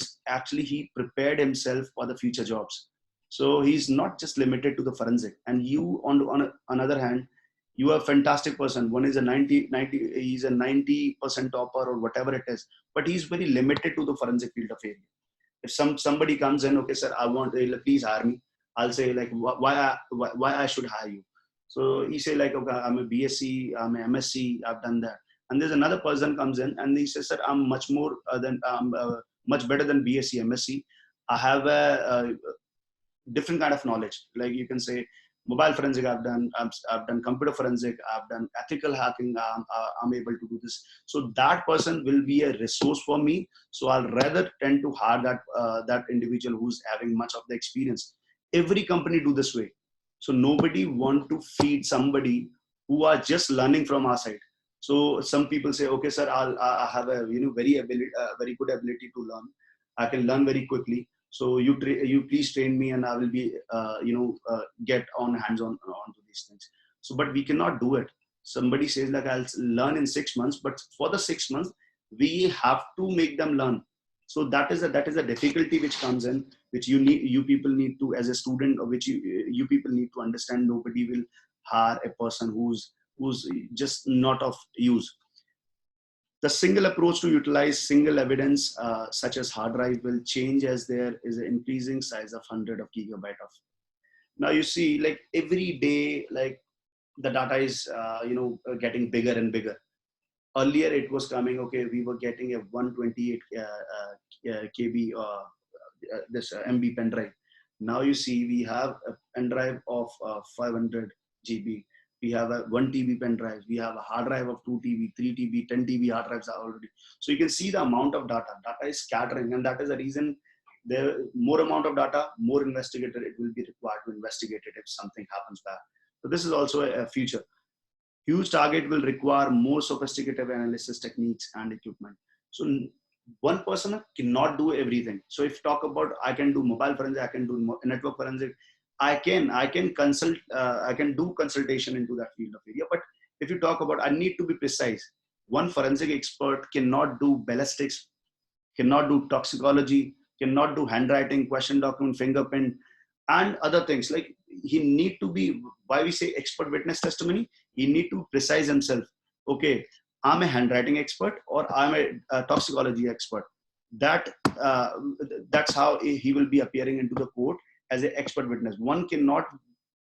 prepared himself for the future jobs. So he's not just limited to the forensic. And you, on another hand, you are a fantastic person. One is a 90, he's a 90% topper or whatever it is, but he's very limited to the forensic field of area. If somebody comes in, okay, sir, I want, please hire me. I'll say like, why I should hire you? So he say like, okay, I'm a BSc, I'm a MSc, I've done that. And there's another person comes in and he says, sir, I'm much more much better than BSc, MSc. I have a different kind of knowledge. Like you can say mobile forensic, I've done computer forensic, I've done ethical hacking, I'm able to do this. So that person will be a resource for me. So I'll rather tend to hire that individual who's having much of the experience. Every company do this way. So nobody want to feed somebody who are just learning from our side. So some people say, okay, sir, I have a very good ability to learn. I can learn very quickly. So you please train me, and I will be get on hands on onto these things. So, but we cannot do it. Somebody says like I'll learn in 6 months, but for the 6 months we have to make them learn. So that is a difficulty which comes in, which you people need to, as a student, or which you people need to understand. Nobody will hire a person who's just not of use. The single approach to utilize single evidence, such as hard drive, will change as there is an increasing size of 100 of gigabyte of. Now you see, like every day, like the data is, getting bigger and bigger. Earlier it was coming, okay, we were getting a 128 KB, this MB pen drive. Now you see, we have a pen drive of 500 GB. We have a 1 TB pen drive. We have a hard drive of 2 TB, 3 TB, 10 TB hard drives are already. So you can see the amount of data. Data is scattering, and that is the reason there more amount of data, more investigator it will be required to investigate it if something happens bad. So this is also a future. Huge target will require more sophisticated analysis techniques and equipment. So one person cannot do everything. So if talk about, I can do mobile forensic, I can do network forensic, I can consult, I can do consultation into that field of area. But if you talk about, I need to be precise. One forensic expert cannot do ballistics, cannot do toxicology, cannot do handwriting, question document, fingerprint, and other things. Like he need to be, why we say expert witness testimony, he need to precise himself. Okay, I'm a handwriting expert or I'm a toxicology expert. That that's how he will be appearing into the court as an expert witness. One cannot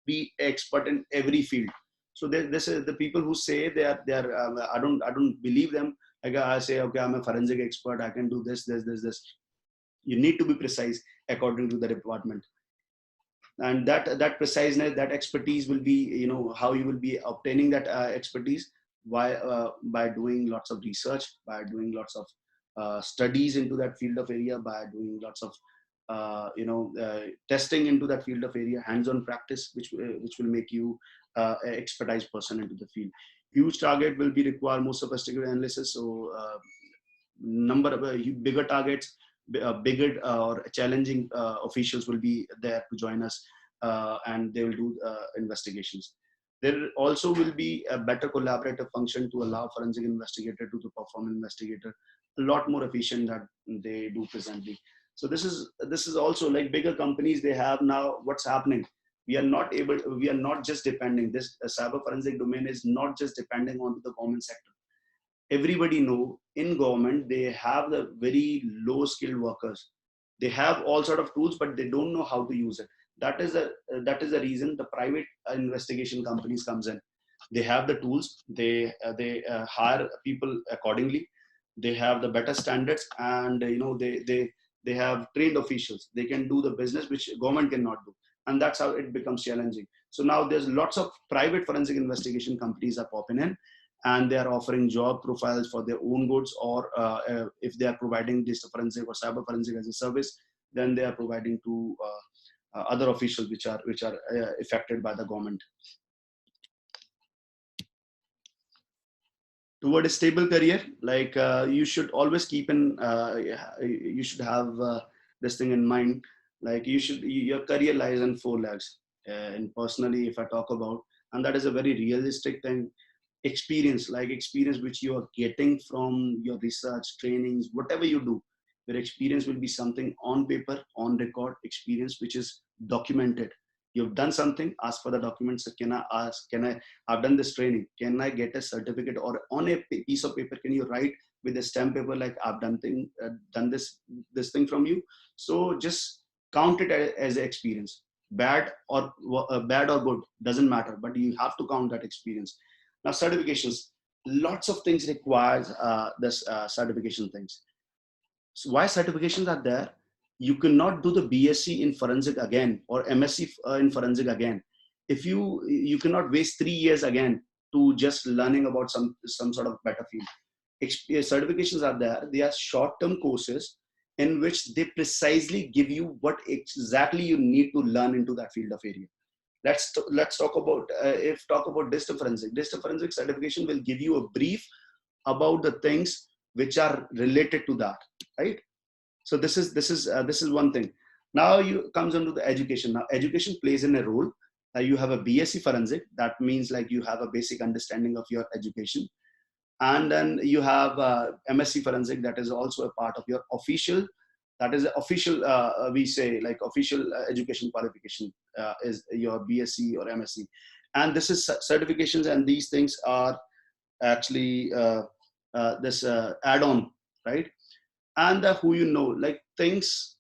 be expert in every field. So this is the people who say they are. I don't believe them. Like I say, okay, I'm a forensic expert. I can do this. You need to be precise according to the department, and that preciseness, that expertise will be, how you will be obtaining that expertise by doing lots of research, by doing lots of studies into that field of area, by doing lots of testing into that field of area, hands-on practice, which will make you an expertise person into the field. Huge target will be require more sophisticated analysis. So number of bigger targets, bigger or challenging officials will be there to join us, and they will do investigations. There also will be a better collaborative function to allow forensic investigator to perform investigator a lot more efficient than they do presently. So this is also like bigger companies, they have now what's happening. We are not just depending, this cyber forensic domain is not just depending on the government sector. Everybody know in government, they have the very low skilled workers. They have all sort of tools, but they don't know how to use it. That is the reason the private investigation companies comes in. They have the tools, they hire people accordingly. They have the better standards, and they have trained officials. They can do the business which government cannot do, and that's how it becomes challenging. So now there's lots of private forensic investigation companies are popping in, and they are offering job profiles for their own goods, or if they are providing digital forensic or cyber forensic as a service, then they are providing to other officials which are affected by the government. Toward a stable career, like you should always keep in, you should have this thing in mind. Like your career lies in 4 legs. And personally, if I talk about, and that is a very realistic thing, experience, like experience which you are getting from your research, trainings, whatever you do, your experience will be something on paper, on record experience, which is documented. You've done something, ask for the documents. So I've done this training, can I get a certificate? Or on a piece of paper, can you write with a stamp paper like I've done this thing from you? So just count it as an experience. Bad or good doesn't matter, but you have to count that experience. Now certifications, lots of things requires this certification things. So why certifications are there? You cannot do the BSc in forensic again or MSc in forensic again. If you cannot waste 3 years again to just learning about some sort of better field. Certifications are there. They are short-term courses in which they precisely give you what exactly you need to learn into that field of area. Let's talk about digital forensic. Digital forensic certification will give you a brief about the things which are related to that, right? So this is one thing. Now you comes into the education. Now education plays in a role. You have a BSc forensic. That means like you have a basic understanding of your education, and then you have MSc forensic. That is also a part of your official. That is official. We say like official education qualification is your BSc or MSc, and this is certifications. And these things are actually this add-on, right? And who you know, like things.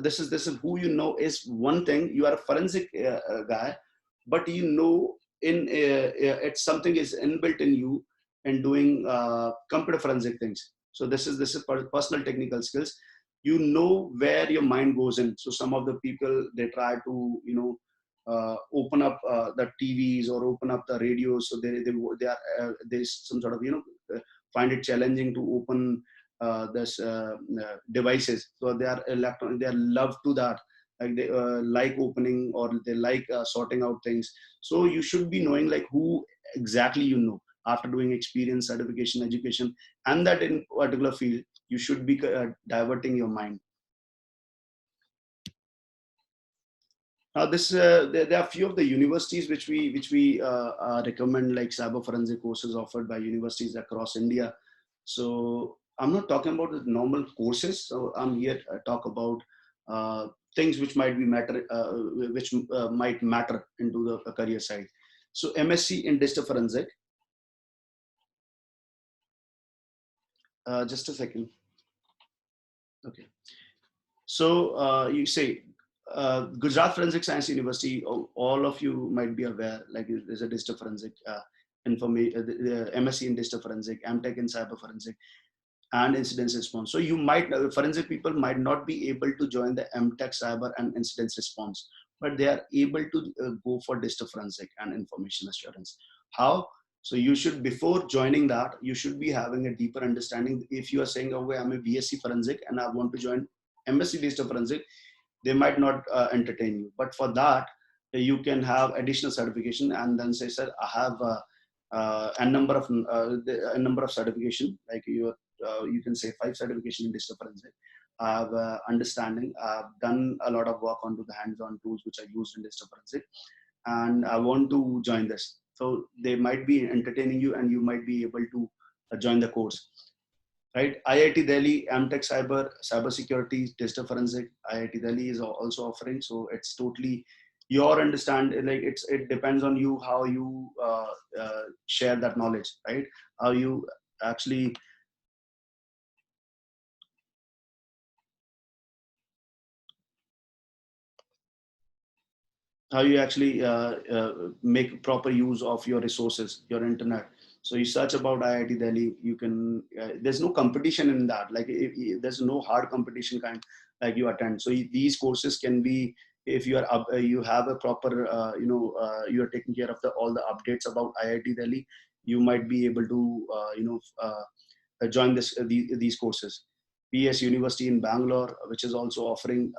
This is who you know is one thing. You are a forensic guy, but you know it's something is inbuilt in you in doing computer forensic things. So this is personal technical skills. You know where your mind goes in. So some of the people, they try to open up the TVs or open up the radios. So there's some sort of, find it challenging to open this devices. So they are they are love to that. Like they like opening, or they like sorting out things. So you should be knowing like who exactly after doing experience, certification, education, and that in particular field, you should be diverting your mind. Now, there are few of the universities which we recommend, like cyber forensic courses offered by universities across India. So I'm not talking about the normal courses. So I'm here to talk about things which might be might matter into the career side. So MSc in digital forensic. Just a second. Okay. So you say Gujarat Forensic Science University, all of you might be aware, like there's a digital forensic the MSc in digital forensic, MTech in cyber forensic, and incident response. So you might, forensic people might not be able to join the MTech cyber and incident response, but they are able to go for digital forensic and information assurance. How? So you should, before joining that, you should be having a deeper understanding. If you are saying, oh, I'm a BSc forensic and I want to join MSc digital forensic, they might not entertain you. But for that, you can have additional certification and then say, sir, I have a number of certification, like you can say 5 certification in digital forensic. I have understanding. I've done a lot of work onto the hands-on tools which are used in digital forensic, and I want to join this. So they might be entertaining you, and you might be able to join the course. Right? IIT Delhi, MTech Cybersecurity, Digital Forensic. IIT Delhi is also offering. So it's totally your understanding. Like it depends on you how you share that knowledge, right? How you actually make proper use of your resources, your internet. So you search about IIT Delhi, you can, there's no competition in that. Like there's no hard competition kind, like you attend. So these courses can be, if you are you have a proper, you are taking care of all the updates about IIT Delhi, you might be able to, join these courses. PS University in Bangalore, which is also offering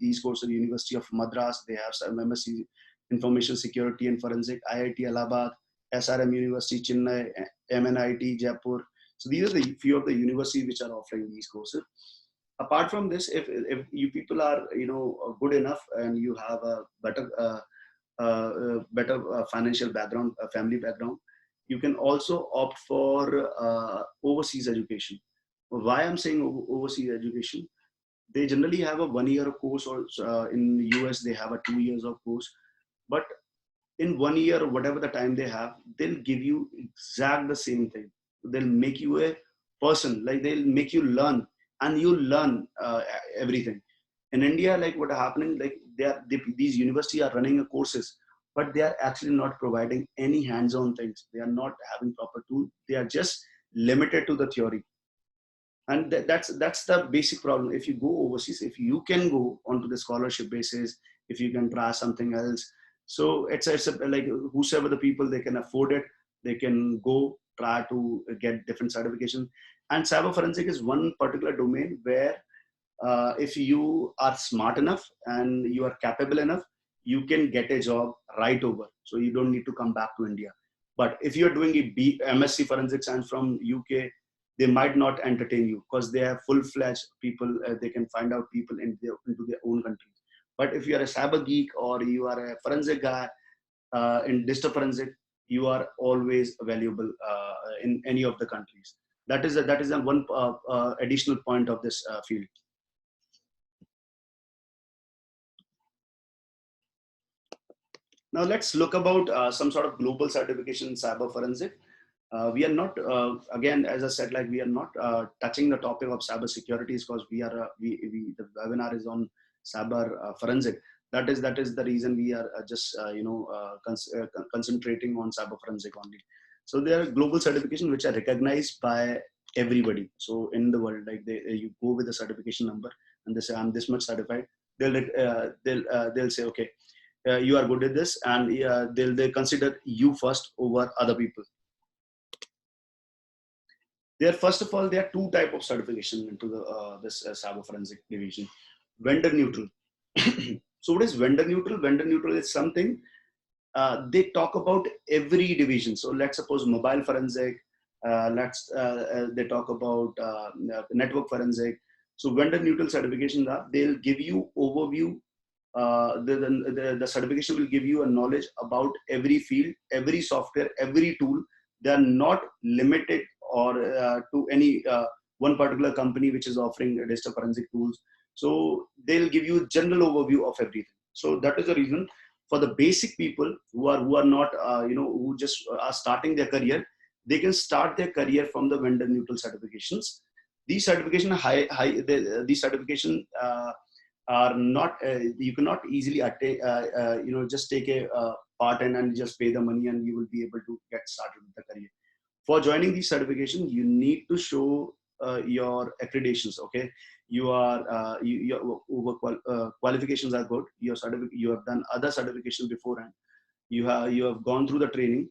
these courses. University of Madras, they have some MSc Information Security and Forensic. IIT Allahabad, SRM University, Chennai, MNIT, Jaipur. So these are the few of the universities which are offering these courses. Apart from this, if you people are good enough and you have a better financial background, family background, you can also opt for overseas education. Why I'm saying overseas education? They generally have a 1 year course, or in the US they have a 2 years of course. But in 1 year, whatever the time they have, they'll give you exact the same thing. They'll make you a person, like they'll make you learn, and you learn everything. In India, like what are happening, like these universities are running courses, but they are actually not providing any hands-on things. They are not having proper tools. They are just limited to the theory. And that's the basic problem. If you go overseas, if you can go onto the scholarship basis, if you can try something else, so it's like whosoever the people, they can afford it, they can go try to get different certification. And cyber forensic is one particular domain where if you are smart enough and you are capable enough, you can get a job right over. So you don't need to come back to India. But if you're doing a MSc forensic science from UK, they might not entertain you because they have full-fledged people. They can find out people into their own countries. But if you are a cyber geek or you are a forensic guy in digital forensic, you are always valuable in any of the countries. That is a one additional point of this field. Now let's look about some sort of global certification in cyber forensic. We are not, again, as I said, like we are not touching the topic of cyber securities because the webinar is on cyber forensic. That is the reason we are just concentrating on cyber forensic only. So there are global certifications which are recognized by everybody. So in the world, like you go with a certification number and they say I'm this much certified. They'll say okay, you are good at this, and they'll consider you first over other people. First of all, there are two type of certification into this cyber forensic division. Vendor neutral. So what is vendor neutral? Vendor neutral is something they talk about every division. So let's suppose mobile forensic, they talk about network forensic. So vendor neutral certifications are, they'll give you overview. The certification will give you a knowledge about every field, every software, every tool. They are not limited or to any one particular company which is offering digital forensic tools. So they'll give you a general overview of everything. So that is the reason for the basic people who are not who just are starting their career, they can start their career from the vendor neutral certifications. These certification these certification are not you cannot easily attain, just take a part and just pay the money and you will be able to get started with the career. For joining these certification, you need to show your accreditations. Okay, you are your qualifications are good. Your certificate, you have done other certifications beforehand. You have gone through the training.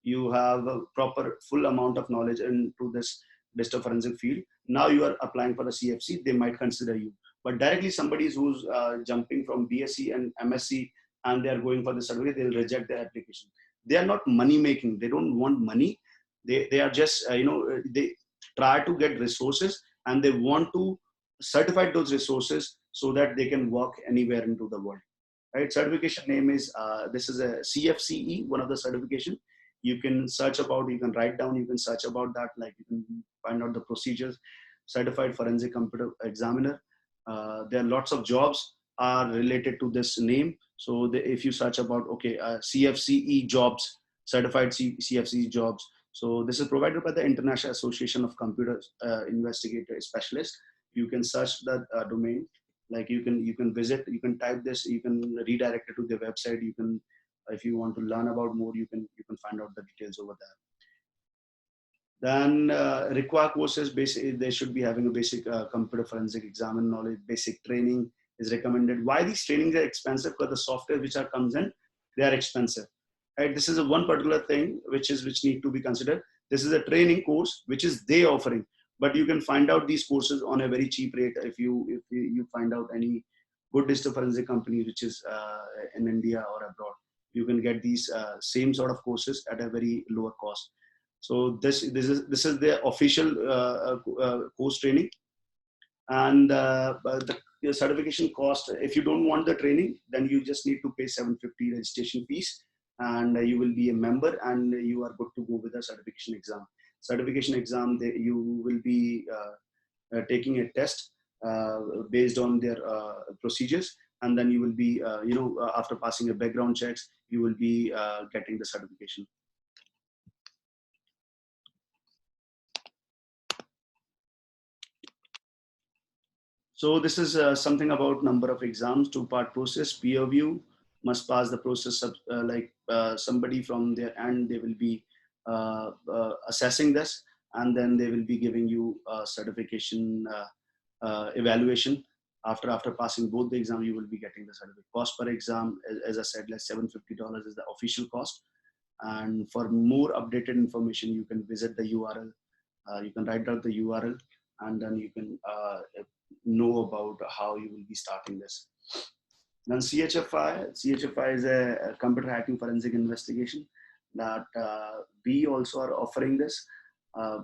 You have a proper full amount of knowledge into this digital forensic field. Now you are applying for the CFC. They might consider you. But directly somebody who's jumping from BSc and MSc and they are going for the certificate, they'll reject the application. They are not money making. They don't want money. They are just they try to get resources and they want to certify those resources so that they can work anywhere into the world. Right? Certification name is this is a CFCE, one of the certification. You can search about, you can write down, you can search about that, like you can find out the procedures. Certified Forensic Computer Examiner. There are lots of jobs are related to this name. So if you search about, okay, CFCE jobs, certified CFCE jobs. So this is provided by the International Association of Computer Investigator Specialists. You can search that domain. Like you can visit, you can type this, you can redirect it to their website. You can, if you want to learn about more, you can find out the details over there. Then require courses, basically they should be having a basic computer forensic examiner knowledge, basic training is recommended. Why these trainings are expensive? Because the software which comes in, they are expensive. Right? This is a one particular thing which need to be considered. This is a training course which is they offering, but you can find out these courses on a very cheap rate if you find out any good digital forensic company which is in India or abroad. You can get these same sort of courses at a very lower cost. So this is the official course training, and the certification cost. If you don't want the training, then you just need to pay $750 registration fees, and you will be a member, and you are good to go with the certification exam. Certification exam, you will be taking a test based on their procedures, and then you will be, after passing a background checks, you will be getting the certification. So this is something about number of exams, two-part process, peer review, must pass the process of, somebody from their end, they will be assessing this, and then they will be giving you a certification evaluation. After passing both the exam, you will be getting the certificate. Cost per exam, as I said, like $750 is the official cost. And for more updated information, you can visit the URL. You can write down the URL, and then you can know about how you will be starting this. Then CHFI is a computer hacking forensic investigation that we also are offering this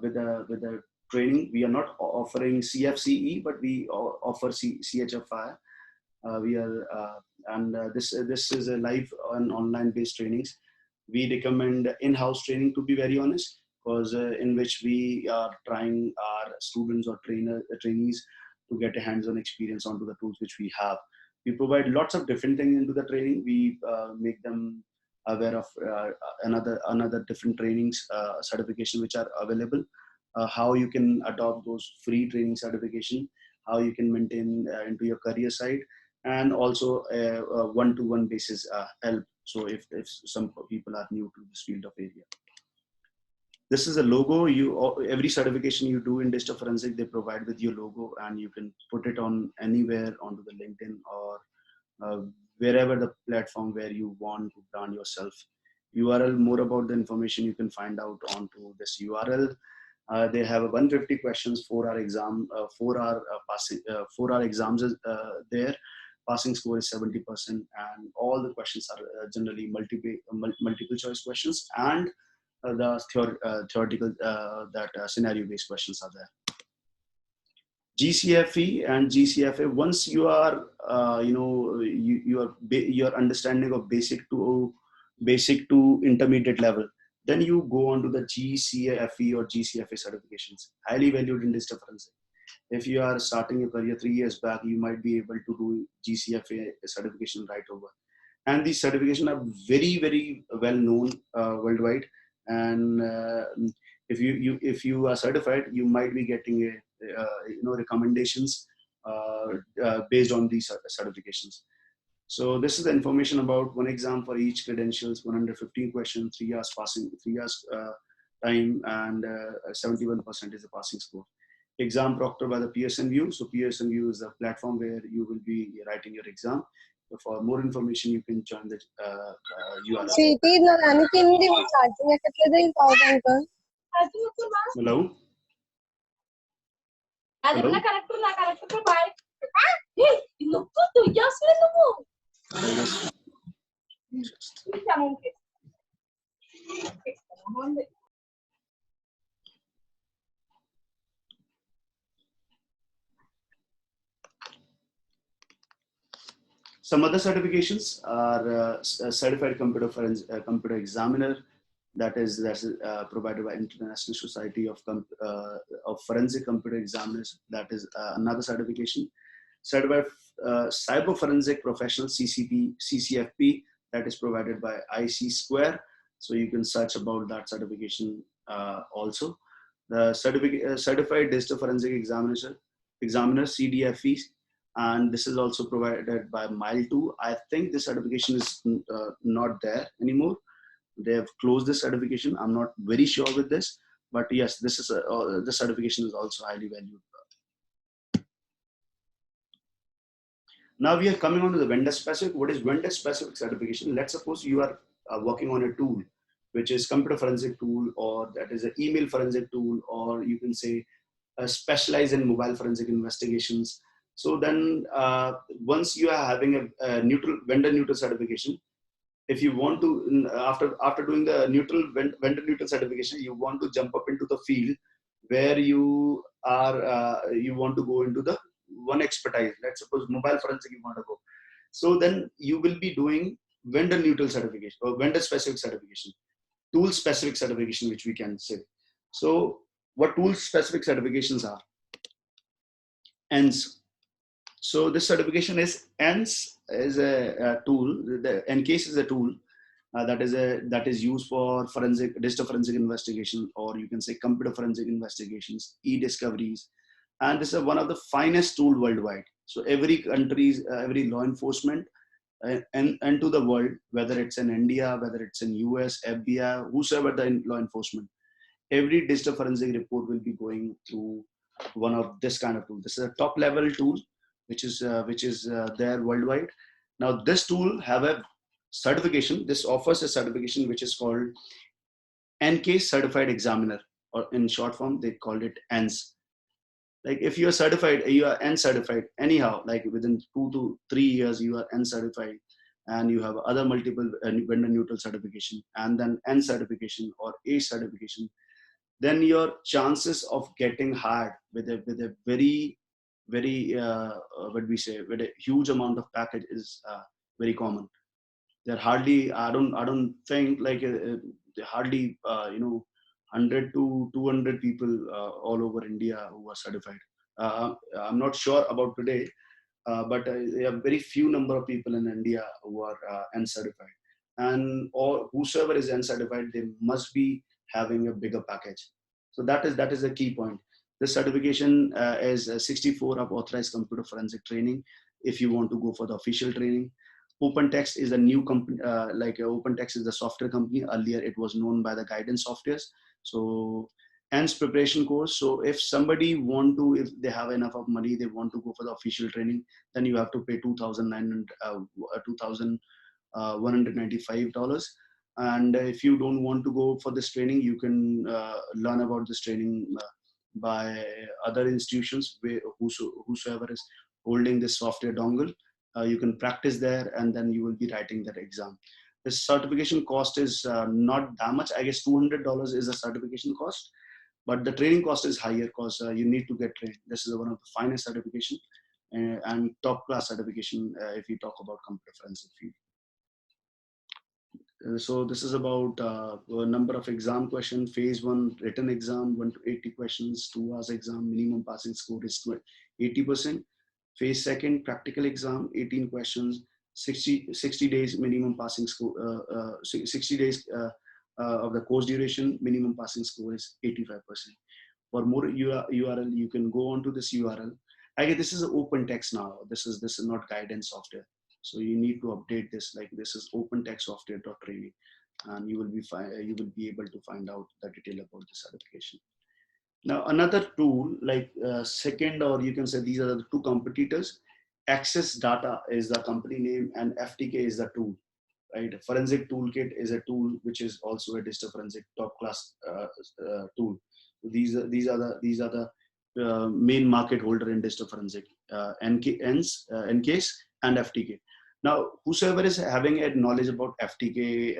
with a training. We are not offering CFCE, but we offer CHFI. We are this is a live and online based trainings. We recommend in-house training, to be very honest, because in which we are trying our students or trainees to get a hands-on experience onto the tools which we have. We provide lots of different things into the training. We make them aware of another different trainings, certification which are available, how you can adopt those free training certification, how you can maintain into your career side, and also a one-to-one basis help. So if some people are new to this field of area. This is a logo. Every certification you do in digital forensic, they provide with your logo, and you can put it on anywhere onto the LinkedIn or wherever the platform where you want to brand yourself. URL, more about the information you can find out onto this URL. They have 150 questions, 4-hour exam, 4-hour passing, 4-hour exams there. Passing score is 70%, and all the questions are generally multiple choice questions, and the theoretical scenario-based questions are there. GCFE and GCFA. Once you are, your understanding of basic to intermediate level, then you go on to the GCFE or GCFA certifications, highly valued in digital forensic. If you are starting your career 3 years back, you might be able to do GCFA certification right over. And these certifications are very, very well known worldwide. And if you are certified, you might be getting recommendations based on these certifications. So this is the information about one exam for each credentials, 115 questions, 3 hours passing, 3 hours time, and 71% is the passing score. Exam proctored by the Pearson VUE. So Pearson VUE is a platform where you will be writing your exam. So for more information, you can join the URL. Hello? Hello? Some other certifications are certified computer examiner, that is provided by International Society of Forensic Computer Examiners. That is another certification. Certified Cyber Forensic Professional, CCFP, that is provided by IC Square. So you can search about that certification also. The Certified Digital Forensic Examiner, CDFE, and this is also provided by Mile2. I think this certification is not there anymore. They have closed this certification. I'm not very sure with this, but yes, this is the certification is also highly valued. Now we are coming on to the vendor specific. What is vendor specific certification? Let's suppose you are working on a tool, which is computer forensic tool, or that is an email forensic tool, or you can say specialize in mobile forensic investigations. So then once you are having a vendor neutral certification, if you want to, after doing the vendor neutral certification, you want to jump up into the field where you are, you want to go into the one expertise. Let's suppose mobile forensic you want to go. So then you will be doing vendor neutral certification or vendor specific certification, tool specific certification, which we can say. So what tool specific certifications are? ENS. So this certification is ENS is a tool. The ENCASE is a tool that is used for digital forensic investigation, or you can say computer forensic investigations, e-discoveries, and this is one of the finest tool worldwide. So every country's every law enforcement and to the world, whether it's in India, whether it's in US, FBI, whosoever the law enforcement, every digital forensic report will be going through one of this kind of tool. This is a top level tool which is there worldwide. Now this tool have a certification. This offers a certification which is called NK Certified Examiner, or in short form they called it ENS. Like if you are certified, you are N certified anyhow, like within 2 to 3 years you are N certified, and you have other multiple vendor neutral certification, and then N certification or A certification, then your chances of getting hired with a very what we say, with a huge amount of package is very common. There hardly, I don't think like hardly 100 to 200 people all over India who are certified. I'm not sure about today, but there are very few number of people in India who are N certified, and or whosoever is N certified, they must be having a bigger package. So that is a key point. This certification is 64 of authorized computer forensic training. If you want to go for the official training, OpenText is a new company. OpenText is the software company. Earlier, it was known by the Guidance Softwares. So ENS preparation course. So if somebody if they have enough of money, they want to go for the official training, then you have to pay $2,195. And if you don't want to go for this training, you can learn about this training by other institutions, whosoever is holding this software dongle. You can practice there, and then you will be writing that exam. The certification cost is not that much. I guess $200 is the certification cost, but the training cost is higher because you need to get trained. This is one of the finest certification and top class certification if we talk about computer forensic field. So this is about a number of exam questions. Phase 1 written exam, 1 to 80 questions, 2 hours exam, minimum passing score is 80%. Phase 2 practical exam, 18 questions, 60 days minimum passing score, 60 days of the course duration, minimum passing score is 85%. For more URL, you can go on to this URL. Again, this is an open text now. This is not guidance software. So you need to update this. Like, this is open text software.training, and you will be able to find out the detail about the certification. Now another tool, like second, or you can say these are the two competitors. Access Data is the company name, and FTK is the tool. Right, Forensic Toolkit is a tool which is also a digital forensic top class tool. These are the main market holder in digital forensic, NCASE and FTK. Now, whosoever is having a knowledge about FTK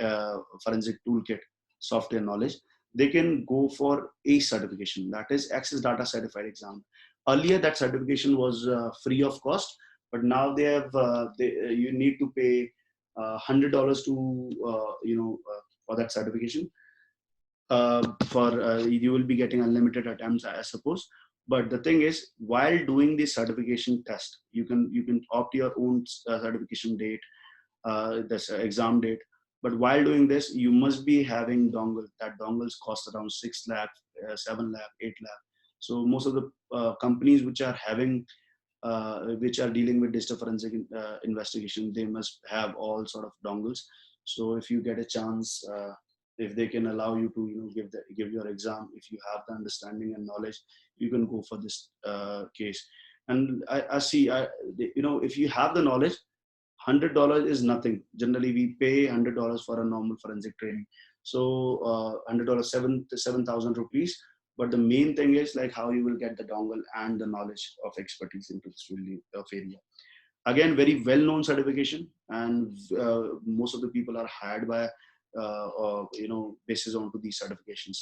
Forensic Toolkit software knowledge, they can go for a certification, that is Access Data Certified Exam. Earlier, that certification was free of cost, but now they have you need to pay $100 to for that certification. You will be getting unlimited attempts, I suppose. But the thing is, while doing the certification test, you can opt your own certification date, this exam date. But while doing this, you must be having dongle. That dongles cost around 6 lakh, 7 lakh, 8 lakh. So most of the companies which are having which are dealing with digital forensic investigation, they must have all sort of dongles. So if you get a chance, if they can allow you to give your exam, if you have the understanding and knowledge, you can go for this case. And I see, if you have the knowledge, $100 is nothing. Generally, we pay $100 for a normal forensic training. So $100, 7,000 rupees. But the main thing is like how you will get the dongle and the knowledge of expertise into this field of area. Again, very well-known certification, and most of the people are hired by basis onto these certifications.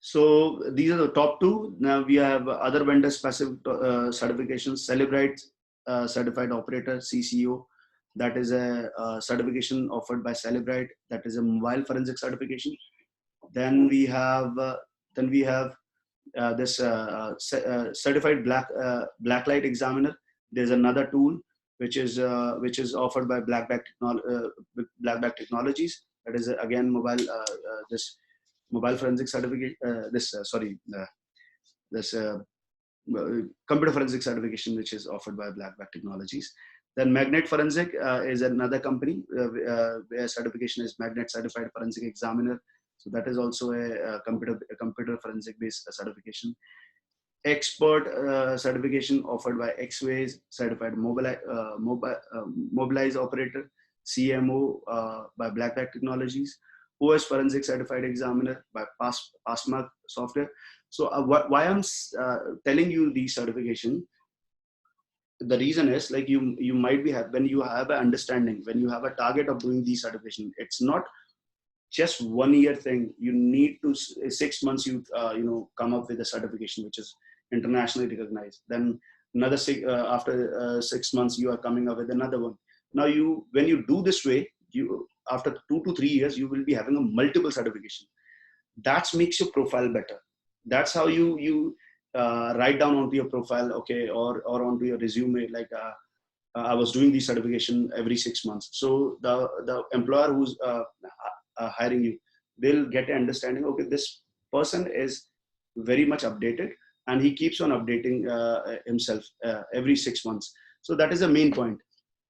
So these are the top two. Now we have other vendor specific certifications. Celebrite Certified Operator, CCO. That is a certification offered by Celebrite. That is a mobile forensic certification. Then we have this certified blacklight examiner. There's another tool which is offered by Blackback Technologies. That is again mobile this mobile forensic certificate. Computer forensic certification which is offered by Blackback Technologies. Then Magnet Forensic is another company where certification is Magnet Certified Forensic Examiner. So that is also a computer forensic based certification. Expert certification offered by Xways Certified Mobilize Operator, CMO by Blackback Technologies. OS Forensic Certified Examiner by Passmark Software. So why I'm telling you the certification, the reason is like you might be when you have an understanding, when you have a target of doing these certification, it's not just 1 year thing. You need to 6 months you come up with a certification which is internationally recognized. Then another after 6 months you are coming up with another one. Now when you do this way, after 2 to 3 years you will be having a multiple certification. That makes your profile better. That's how you write down onto your profile, okay, or onto your resume, like I was doing the certification every 6 months. So the employer who's hiring you, they'll get an understanding, okay, this person is very much updated and he keeps on updating himself every 6 months. So that is the main point.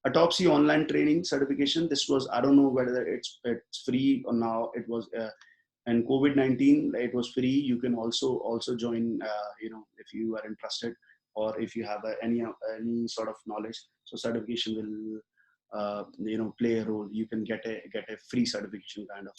Autopsy online training certification. This was, I don't know whether it's free or now. It was And COVID-19, it was free. You can also join, if you are interested, or if you have any sort of knowledge. So certification will, play a role. You can get a free certification kind of.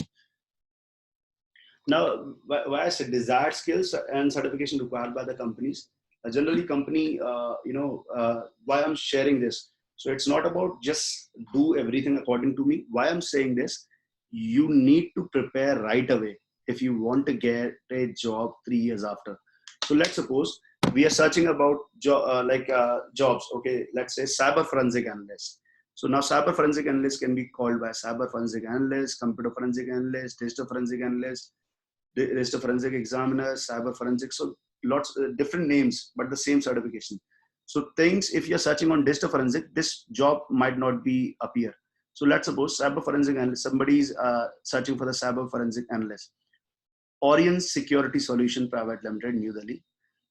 Now, why I said desired skills and certification required by the companies. Generally, company, why I'm sharing this. So it's not about just do everything according to me. Why I'm saying this, you need to prepare right away if you want to get a job 3 years after. So let's suppose we are searching about jobs. Okay, let's say cyber forensic analyst. So now cyber forensic analyst can be called by cyber forensic analyst, computer forensic analyst, digital forensic analyst, digital forensic examiner, cyber forensic. So lots different names, but the same certification. So things, if you're searching on digital forensic, this job might not be appear. So let's suppose cyber forensic analyst, somebody's searching for the cyber forensic analyst. Orient Security Solution Private Limited, New Delhi.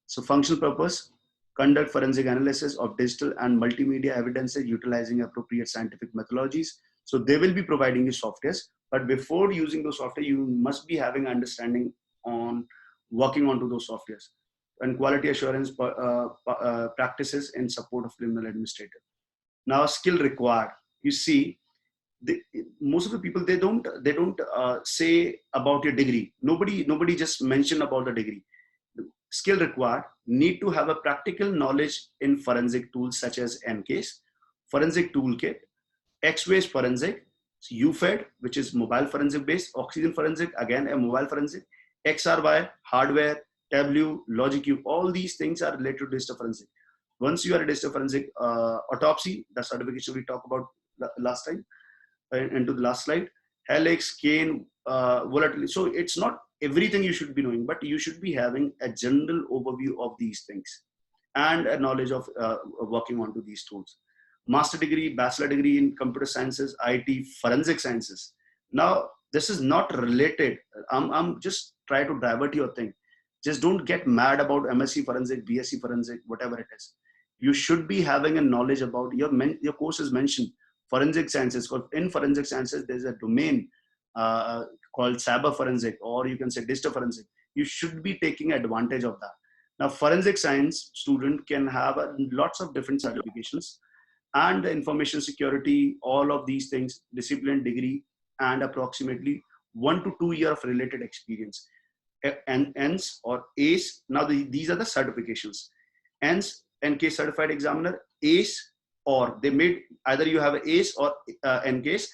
So functional purpose, conduct forensic analysis of digital and multimedia evidences utilizing appropriate scientific methodologies. So they will be providing you softwares, but before using those software, you must be having understanding on working onto those softwares and quality assurance practices in support of criminal administrator. Now, skill required. You see, most of the people they don't say about your degree. Nobody just mention about the degree. Skill required, need to have a practical knowledge in forensic tools such as NCASE, forensic toolkit, X-Ways forensic, UFED, which is mobile forensic based, Oxygen forensic, again a mobile forensic, XRY, hardware, Tableau, LogicQ, all these things are related to digital forensic. Once you are a digital forensic autopsy, the certification we talked about last time, into the last slide, Helix, Kane, volatility. So it's not everything you should be knowing, but you should be having a general overview of these things and a knowledge of working onto these tools. Master degree, bachelor degree in computer sciences, IT, forensic sciences. Now, this is not related. I'm just trying to divert your thing. Just don't get mad about MSc forensic, BSc forensic, whatever it is. You should be having a knowledge about your course is mentioned forensic sciences. In forensic sciences, there's a domain called cyber forensic, or you can say digital forensic. You should be taking advantage of that. Now, forensic science student can have lots of different certifications and the information security, all of these things, discipline degree, and approximately 1 to 2 years of related experience. And ENS or ACE, now these are the certifications. ENS, NCASE certified examiner, ACE, or they made either you have an ACE or NCASE,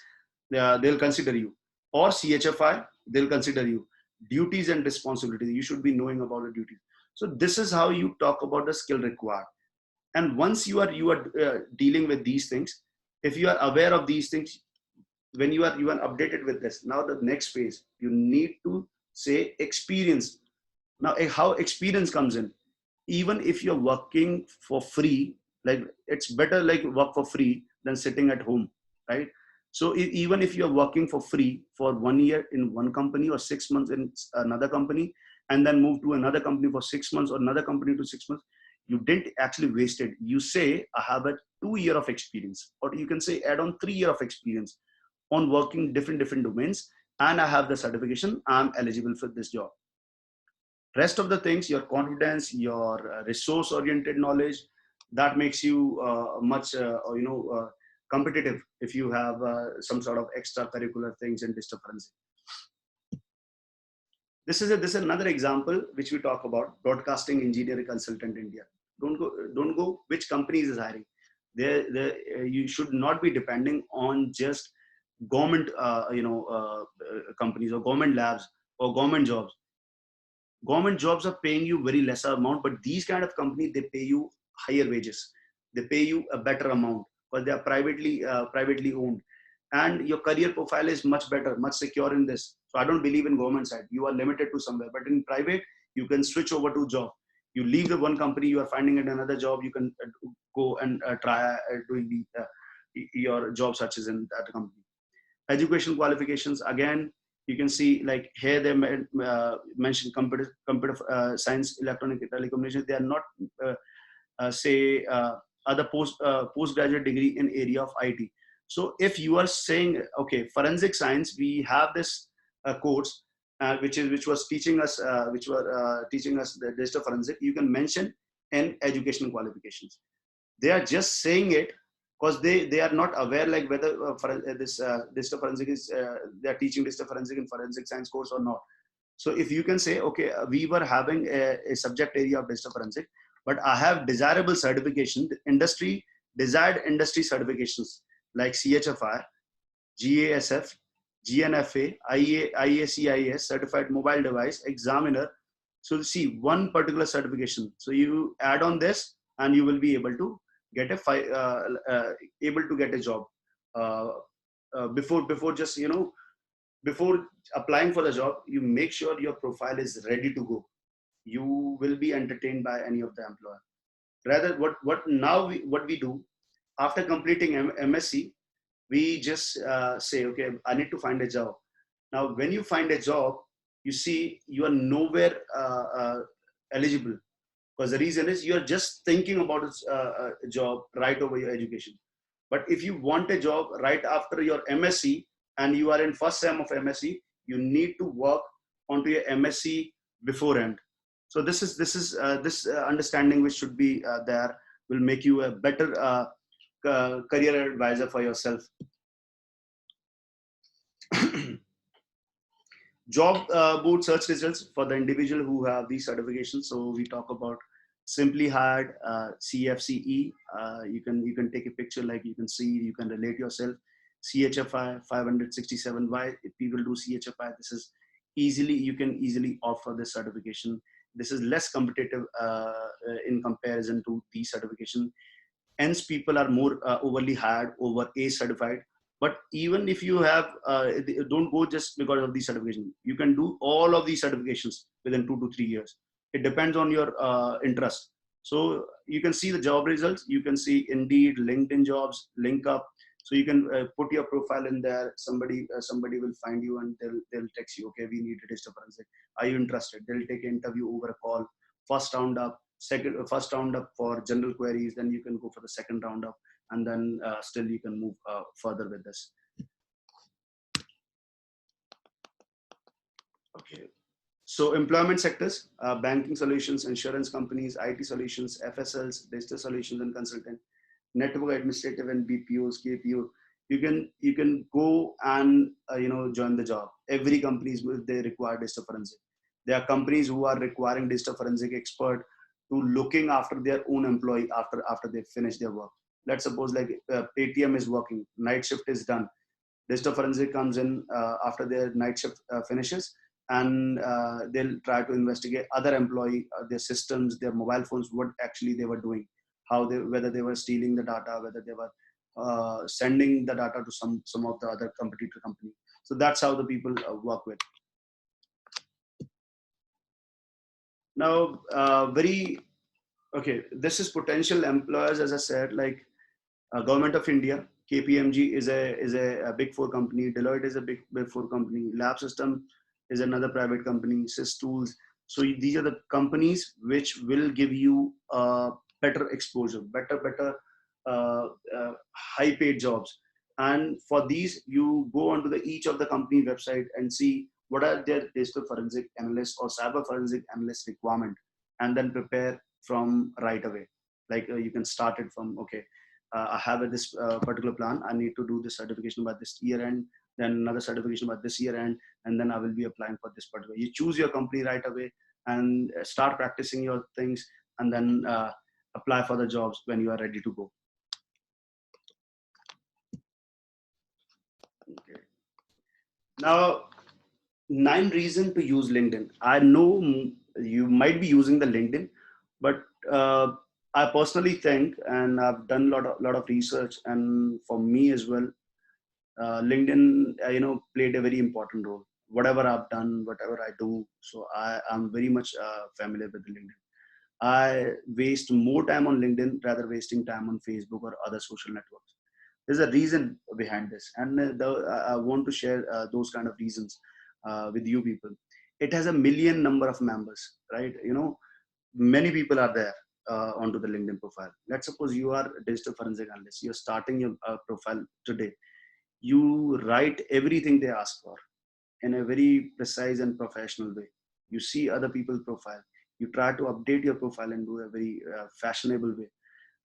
they'll consider you, or CHFI, they'll consider you. Duties and responsibilities, you should be knowing about the duties. So this is how you talk about the skill required. And once you are dealing with these things, if you are aware of these things, when you are updated with this, now the next phase, you need to say experience. Now, how experience comes in, even if you're working for free, like it's better like work for free than sitting at home, right? So even if you're working for free for 1 year in one company or 6 months in another company, and then move to another company for 6 months or another company to 6 months, you didn't actually waste it. You say, I have a 2 year of experience, or you can say add on 3 year of experience on working different domains, and I have the certification, I'm eligible for this job. Rest of the things, your confidence, your resource oriented knowledge, that makes you much competitive if you have some sort of extracurricular things in digital forensic. This is another example which we talk about, broadcasting engineering consultant India. Don't go which companies is hiring. You should not be depending on just government companies or government labs or government jobs. Government jobs are paying you very lesser amount, but these kind of companies, they pay you higher wages. They pay you a better amount, but they are privately owned. And your career profile is much better, much secure in this. So I don't believe in government side. You are limited to somewhere, but in private, you can switch over to job. You leave the one company, you are finding it another job. You can go and try doing your job searches in that company. Education qualifications, again, you can see like here they mentioned computer science, electronic telecommunications. They are not other postgraduate degree in area of IT. So if you are saying, okay, forensic science, we have this course, which was teaching us teaching us the digital forensic, you can mention in educational qualifications. They are just saying it because they are not aware like whether this digital forensic is they are teaching digital forensic in forensic science course or not. So if you can say, okay, we were having a subject area of digital forensic, but I have desirable certification, industry desired industry certifications like CHFI, GASF, GNFA, IACIS, Certified Mobile Device Examiner. So see one particular certification. So you add on this, and you will be able to get able to get a job. Before just before applying for the job, you make sure your profile is ready to go. You will be entertained by any of the employer. Rather, what we do after completing MSc, we just say, okay, I need to find a job. Now, when you find a job, you see you are nowhere eligible, because the reason is you are just thinking about a job right over your education. But if you want a job right after your MSc and you are in first sem of MSc, you need to work onto your MSc beforehand. So this understanding which should be there will make you a better career advisor for yourself. Job board search results for the individual who have these certifications. So we talk about simply hired, CFCE. You can take a picture, like you can see, you can relate yourself. CHFI 567. Why if people do CHFI? This is easily, you can easily offer this certification. This is less competitive in comparison to the certification. Hence, people are more overly hired over A certified. But even if you have, don't go just because of these certifications. You can do all of these certifications within 2 to 3 years. It depends on your interest. So you can see the job results. You can see Indeed, LinkedIn jobs, link up. So you can put your profile in there. Somebody will find you and they'll text you. Okay, we need a digital forensic. Are you interested? They'll take an interview over a call. First round up for general queries. Then you can go for the second round up, and then still you can move further with this. Okay. So employment sectors, banking solutions, insurance companies, IT solutions, FSLs, digital solutions and consultant, network administrative and BPOs, KPO. You can go and join the job. Every companies they require digital forensic. There are companies who are requiring digital forensic expert to looking after their own employee after they finish their work. Let's suppose like Paytm is working, night shift is done. Digital forensic comes in after their night shift finishes, and they'll try to investigate other employee, their systems, their mobile phones, what actually they were doing, whether they were stealing the data, whether they were sending the data to some of the other competitor company. So that's how the people work with. Now, this is potential employers, as I said, like Government of India, KPMG is a big four company, Deloitte is a big four company, Lab System is another private company, SysTools. So these are the companies which will give you better exposure, better high paid jobs. And for these, you go onto each of the company website and see what are their digital forensic analyst or cyber forensic analyst requirement, and then prepare from right away. Like you can start it from, okay, I have this particular plan. I need to do this certification by this year end, then another certification by this year end, and then I will be applying for this particular. You choose your company right away and start practicing your things, and then apply for the jobs when you are ready to go. Okay. Now, 9 reasons to use LinkedIn. I know you might be using the LinkedIn, but I personally think, and I've done a lot of research, and for me as well, LinkedIn, played a very important role. Whatever I've done, whatever I do, so I am very much familiar with LinkedIn. I waste more time on LinkedIn rather wasting time on Facebook or other social networks. There's a reason behind this, and I want to share those kind of reasons with you people. It has a million number of members, right? Many people are there onto the LinkedIn profile. Let's suppose you are a digital forensic analyst. You're starting your profile today. You write everything they ask for. in a very precise and professional way. You see other people's profile. You try to update your profile and do a very fashionable way,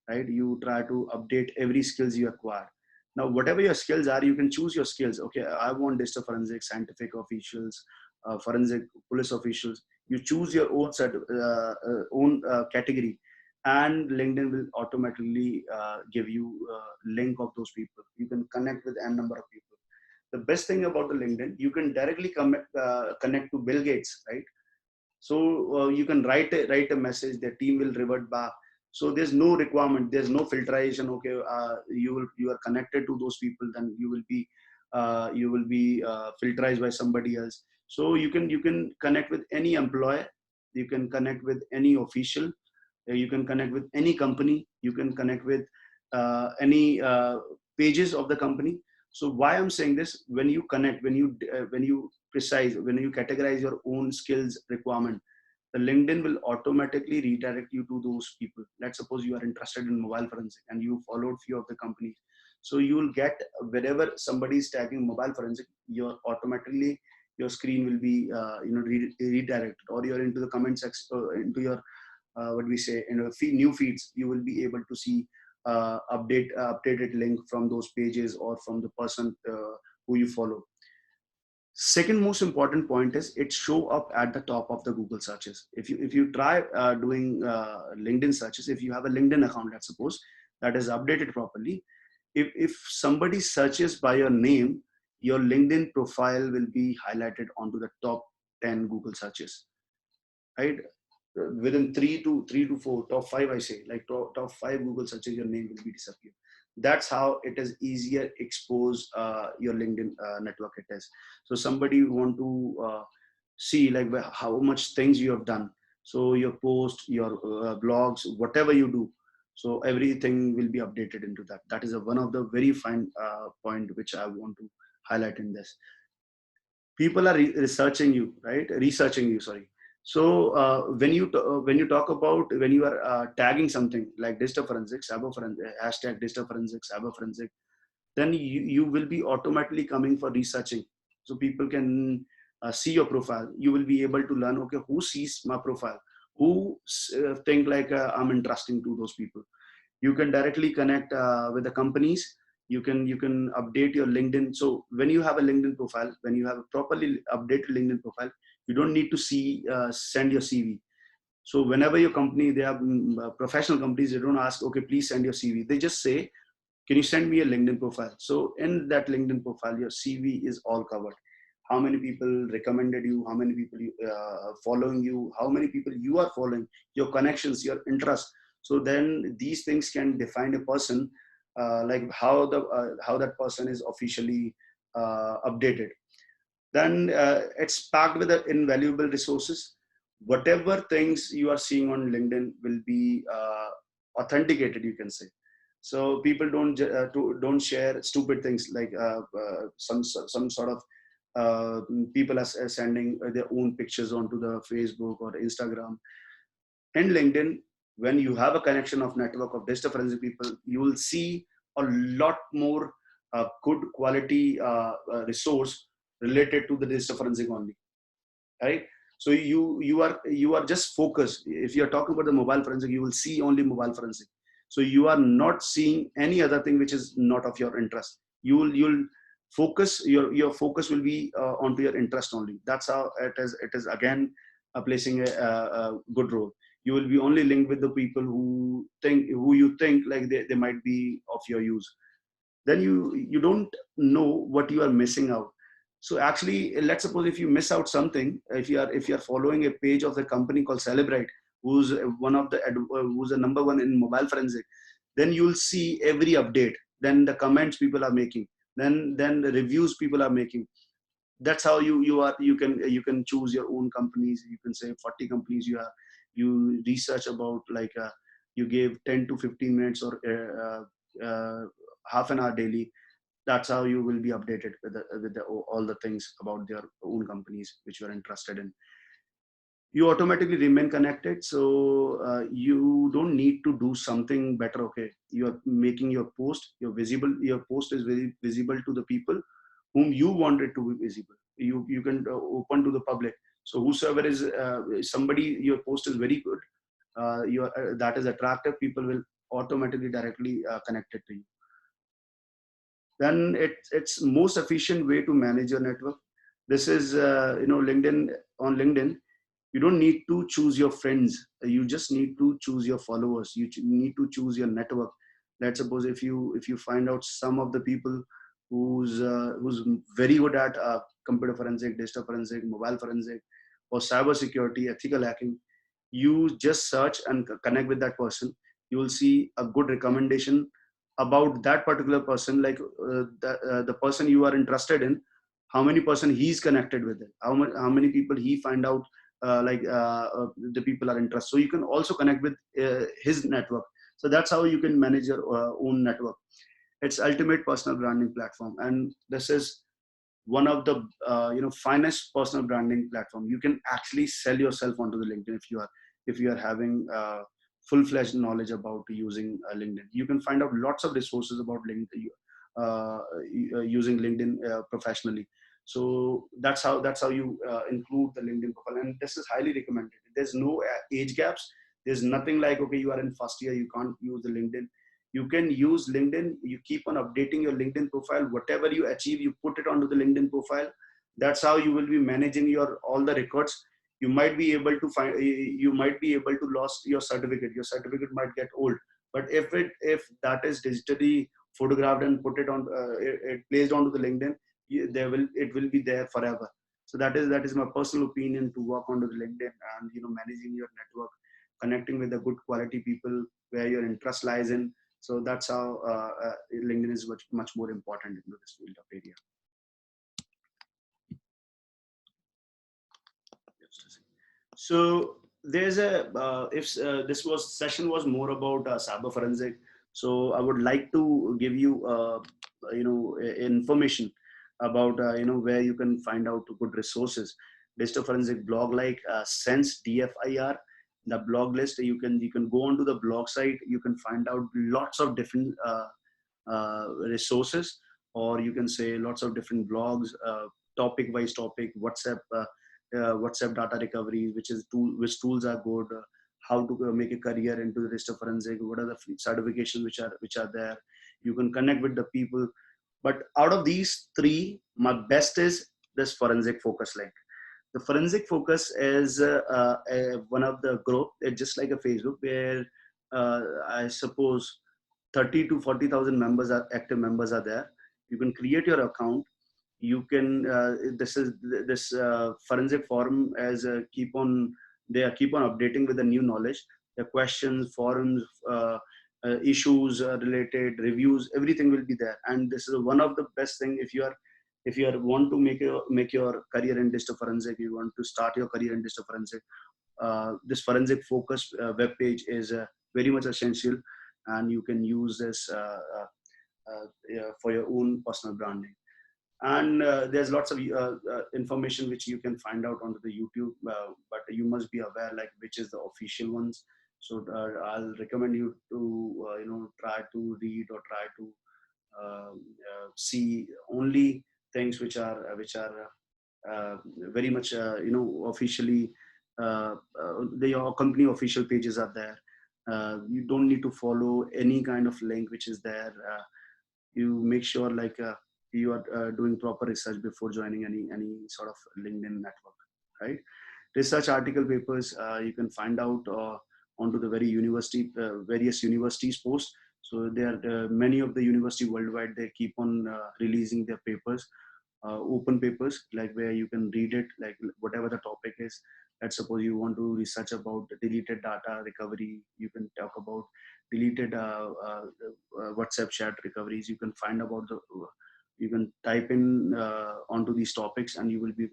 right? You try to update every skills you acquire. Now, whatever your skills are, you can choose your skills. Okay, I want digital forensic, scientific officials, forensic police officials. You choose your own category, and LinkedIn will automatically give you a link of those people. You can connect with n number of people. The best thing about the LinkedIn, you can directly connect to Bill Gates, right? So you can write a message. Their team will revert back. So there's no requirement. There's no filtration. Okay, you are connected to those people, then you will be filterized by somebody else. So you can connect with any employer. You can connect with any official. You can connect with any company. You can connect with any pages of the company. So why I'm saying this, when you connect, when you precise, when you categorize your own skills requirement, the LinkedIn will automatically redirect you to those people. Let's suppose you are interested in mobile forensic and you followed few of the companies. So you will get, wherever somebody is tagging mobile forensic, your screen will be redirected, or you're into the comment section, into your what we say, new feeds. You will be able to see updated link from those pages or from the person who you follow. Second most important point is it show up at the top of the Google searches. If you try doing LinkedIn searches, if you have a LinkedIn account, let's suppose, that is updated properly, if somebody searches by your name, your LinkedIn profile will be highlighted onto the top 10 Google searches, right? Within three to four, top five, I say, like top five Google searches, your name will be disappear. That's how it is easier expose your LinkedIn network it is. So somebody want to see like how much things you have done. So your post, your blogs, whatever you do, so everything will be updated into that. That is one of the very fine point which I want to highlight in this. People are researching you, right? Researching you, sorry. So when you talk about, when you are tagging something like digital forensics, cyber forensic, hashtag digital forensic, cyber forensic, then you will be automatically coming for researching. So people can see your profile. You will be able to learn, okay, who sees my profile, who think like I'm interesting to those people. You can directly connect with the companies. You can update your LinkedIn. So when you have a LinkedIn profile, when you have a properly updated LinkedIn profile, you don't need to send your CV. So whenever your company, they have professional companies, they don't ask, okay, please send your CV. They just say, can you send me a LinkedIn profile? So in that LinkedIn profile, your CV is all covered. How many people recommended you, how many people following you, how many people you are following, your connections, your interests. So then these things can define a person, like how that person is officially updated. Then it's packed with invaluable resources. Whatever things you are seeing on LinkedIn will be authenticated, you can say. So people don't share stupid things like some sort of people are sending their own pictures onto the Facebook or Instagram. In LinkedIn, when you have a connection of network of digital forensic people, you will see a lot more good quality resource related to the digital forensic only, right? So you are just focused. If you are talking about the mobile forensic, you will see only mobile forensic. So you are not seeing any other thing which is not of your interest. You'll focus, your focus will be onto your interest only. That's how it is again placing a good role. You will be only linked with the people who you think like they might be of your use. Then you don't know what you are missing out. So actually, let's suppose if you miss out something, if you are following a page of the company called Celebrite, who's who's the number one in mobile forensic, then you'll see every update, then the comments people are making, then the reviews people are making. That's how you can choose your own companies. You can say 40 companies you research about, like you gave 10 to 15 minutes or half an hour daily. That's how you will be updated with all the things about their own companies which you are interested in. You automatically remain connected. So you don't need to do something better. Okay, you are making your post, your post is very visible to the people whom you want it to be visible. you can open to the public. So whosoever is somebody, your post is very good, that is attractive, people will automatically directly connected to you. Then it's most efficient way to manage your network. This is LinkedIn. On LinkedIn, you don't need to choose your friends, you just need to choose your followers, you need to choose your network. Let's suppose if you find out some of the people who's very good at computer forensic, digital forensic, mobile forensic, or cyber security, ethical hacking, you just search and connect with that person. You will see a good recommendation about that particular person, like the person you are interested in, how many person he's connected with it, how many people he find out, the people are interested. So you can also connect with his network. So that's how you can manage your own network. It's ultimate personal branding platform, and this is one of the finest personal branding platform. You can actually sell yourself onto the LinkedIn if you are having full-fledged knowledge about using LinkedIn. You can find out lots of resources about LinkedIn, using LinkedIn professionally. So that's how you include the LinkedIn profile, and this is highly recommended. There's no age gaps. There's nothing like, okay, you are in first year, you can't use the LinkedIn. You can use LinkedIn. You keep on updating your LinkedIn profile. Whatever you achieve, you put it onto the LinkedIn profile. That's how you will be managing your all the records. You might be able to lost your certificate. Your certificate might get old, but if that is digitally photographed and put it on it placed onto the LinkedIn, it will be there forever. So that is my personal opinion, to work onto the LinkedIn and managing your network, connecting with the good quality people where your interest lies in. So that's how LinkedIn is much more important into this field of area. So there's if this session was more about cyber forensic, so I would like to give you information about where you can find out good resources. Digital forensic blog like Sense DFIR, the blog list. You can go onto the blog site. You can find out lots of different resources, or you can say lots of different blogs, topic wise topic, WhatsApp data recovery, which tools are good, how to make a career into the digital forensic, what are the certifications which are there. You can connect with the people. But out of these three, my best is this forensic focus link. The forensic focus is one of the group. It's just like a Facebook, where I suppose 30 to 40,000 active members are there. You can create your account. You can this forensic forum as they keep on updating with the new knowledge. The questions, forums, issues related, reviews, everything will be there. And this is one of the best thing if you want to make your career in digital forensic, you want to start your career in digital forensic. This forensic focus web page is very much essential, and you can use this for your own personal branding. And there's lots of information which you can find out onto the YouTube, but you must be aware like which is the official ones. So I'll recommend you to try to read or try to see only things which are very much officially your company official pages are there. You don't need to follow any kind of link which is there. You make sure like you are doing proper research before joining any sort of LinkedIn network, right? Research article papers you can find out onto the various universities post. So there are many of the university worldwide, they keep on releasing their papers, open papers, like where you can read it, like whatever the topic is. Let's suppose you want to research about deleted data recovery, you can talk about deleted WhatsApp chat recoveries. You can find about you can type in onto these topics, and you will be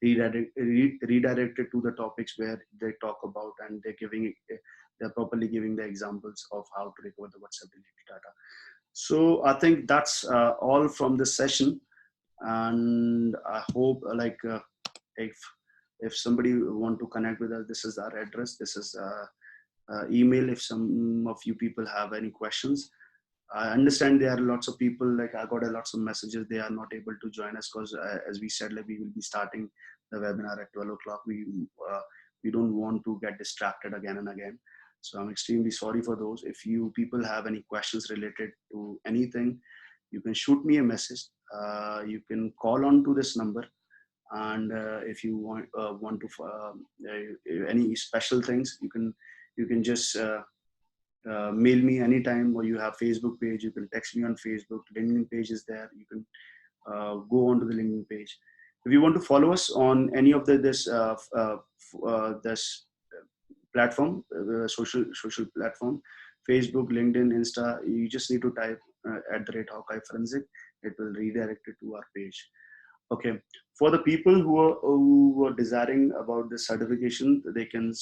redirected to the topics where they talk about, and they're properly giving the examples of how to recover the WhatsApp deleted data. So I think that's all from this session, and I hope if somebody want to connect with us, this is our address, this is email if some of you people have any questions. I understand there are lots of people, like I got lots of messages, they are not able to join us because as we said, like we will be starting the webinar at 12 o'clock. We don't want to get distracted again and again. So I'm extremely sorry for those. If you people have any questions related to anything, you can shoot me a message. You can call on to this number. And if you want to any special things, you can just mail me anytime, or you have Facebook page, you can text me on Facebook. LinkedIn page is there, you can go on to the LinkedIn page. If you want to follow us on any of this platform, social platform, Facebook, LinkedIn, Insta, you just need to type @Hawkeye Forensic. It will redirect it to our page. Okay, for the people who are desiring about the certification, they can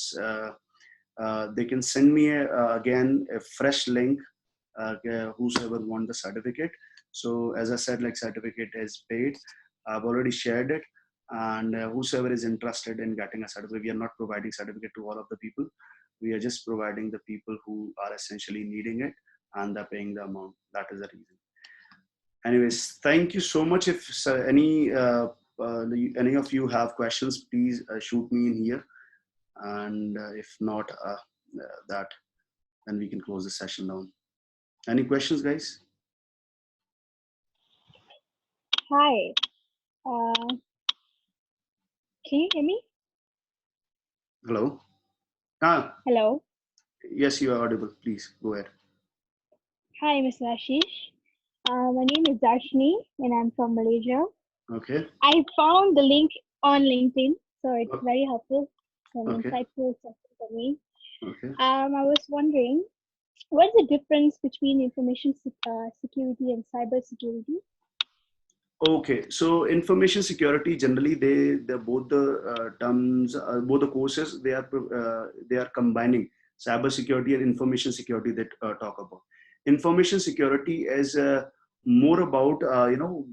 send me again a fresh link, whosoever want the certificate. So as I said, like certificate is paid. I've already shared it, and whosoever is interested in getting a certificate, we are not providing certificate to all of the people. We are just providing the people who are essentially needing it, and they're paying the amount. That is the reason. Anyways, thank you so much. If any of you have questions, please shoot me in here. And if not, that, then we can close the session down. Any questions, guys? Hi. Can you hear me? Hello? Hello. Yes, you are audible. Please go ahead. Hi, Mr. Ashish. My name is Darshini and I'm from Malaysia. Okay. I found the link on LinkedIn, so it's very helpful and insightful for me. Okay. I was wondering, what's the difference between information security and cybersecurity? Okay, so information security, generally they both the terms, both the courses, they are combining cyber security and information security that talk about. Information security is more about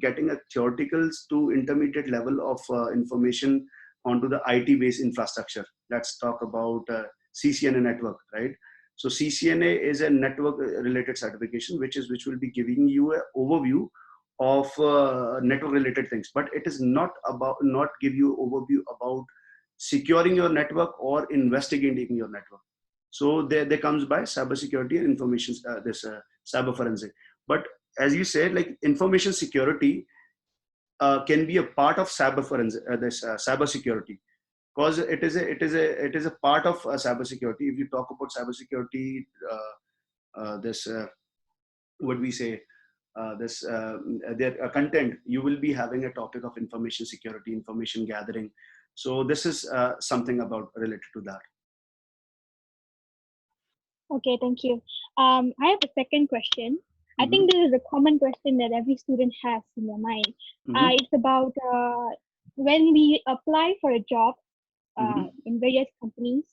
getting a theoretical to intermediate level of information onto the IT based infrastructure. Let's talk about CCNA network, right? So CCNA is a network related certification, which will be giving you an overview of network related things, but it is not give you overview about securing your network or investigating your network. So there comes by cybersecurity and information, cyber forensic. But as you said, like information security can be a part of cyber forensic, cyber security, because it is a part of cybersecurity. If you talk about cybersecurity, what we say, their content, you will be having a topic of information security, information gathering. So this is something about related to that. Okay, thank you. I have a second question. I think this is a common question that every student has in their mind. It's about when we apply for a job in various companies,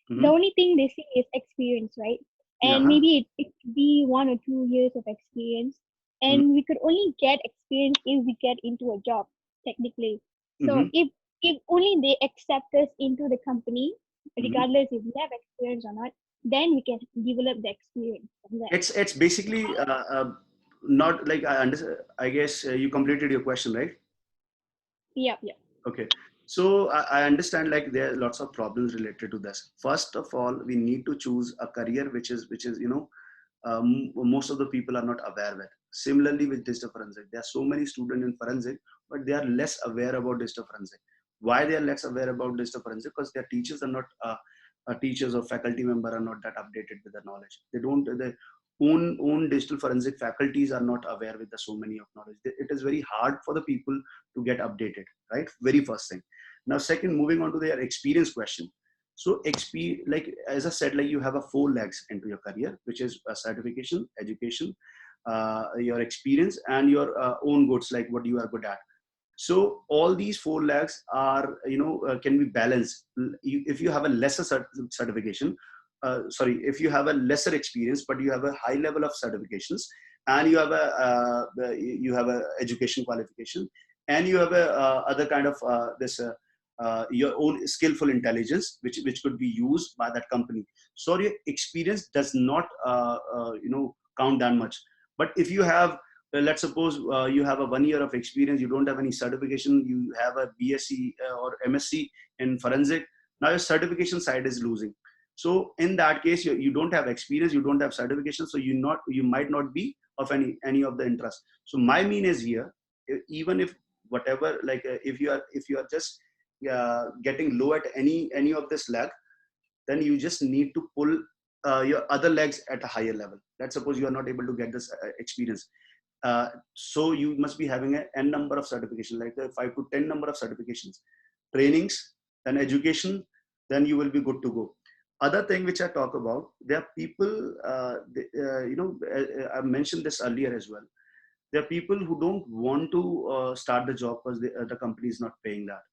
the only thing they see is experience, right? And maybe it could be 1 or 2 years of experience. And we could only get experience if we get into a job, technically. So if only they accept us into the company, regardless if we have experience or not, then we can develop the experience from there. It's basically not like I guess you completed your question, right? Yeah. Okay. So I understand, like there are lots of problems related to this. First of all, we need to choose a career which is most of the people are not aware with. Similarly with digital forensic, there are so many students in forensic, but they are less aware about digital forensic. Why they are less aware about digital forensic? Because their teachers are not teachers or faculty member are not that updated with the knowledge. They don't, their own digital forensic faculties are not aware with the so many of knowledge. It is very hard for the people to get updated, right? Very first thing. Now second, moving on to their experience question. So like as I said, like you have a 4 legs into your career, which is a certification, education, your experience, and your own goods, like what you are good at. So all these 4 legs are, can be balanced. If you have a lesser certification, if you have a lesser experience, but you have a high level of certifications, and you have a education qualification, and you have a other kind of your own skillful intelligence, which could be used by that company. So your experience does not count that much. But if you have, let's suppose you have a 1 year of experience, you don't have any certification, you have a BSc or MSc in forensic, now your certification side is losing. So in that case, you don't have experience, you don't have certification, so you might not be of any of the interest. So my mean is here, even if whatever, like if you are just getting low at any of this leg, then you just need to pull your other legs at a higher level. Let's suppose you are not able to get this experience. So you must be having an n number of certifications, like 5 to 10 number of certifications, trainings, then education, then you will be good to go. Other thing which I talk about, there are people, I mentioned this earlier as well. There are people who don't want to start the job because the company is not paying that.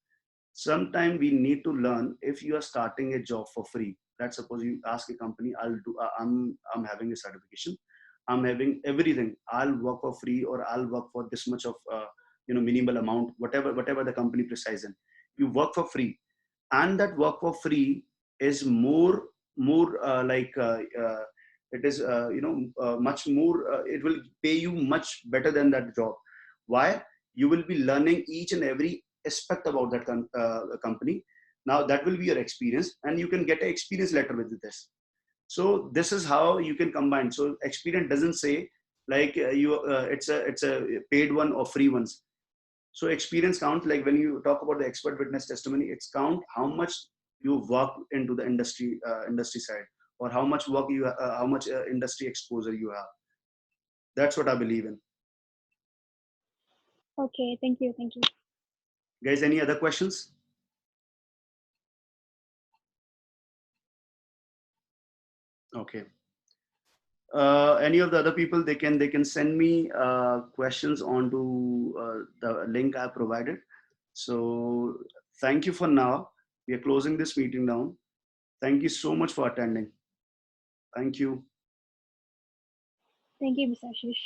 Sometime we need to learn. If you are starting a job for free, let's suppose you ask a company, I'm having a certification, I'm having everything, I'll work for free, or I'll work for this much of minimal amount, whatever the company precises in. You work for free, and that work for free is more it is much more, it will pay you much better than that job. Why? You will be learning each and every aspect about that company. Now that will be your experience, and you can get an experience letter with this. So this is how you can combine. So experience doesn't say like it's a paid one or free ones. So experience count, like when you talk about the expert witness testimony, it's count how much you work into the industry side, or how much work you how much industry exposure you have. That's what I believe in. Okay, thank you. Guys, any other questions? Okay. Any of the other people, they can send me questions onto the link I provided. So thank you for now. We are closing this meeting down. Thank you so much for attending. Thank you. Thank you, Mr. Ashish.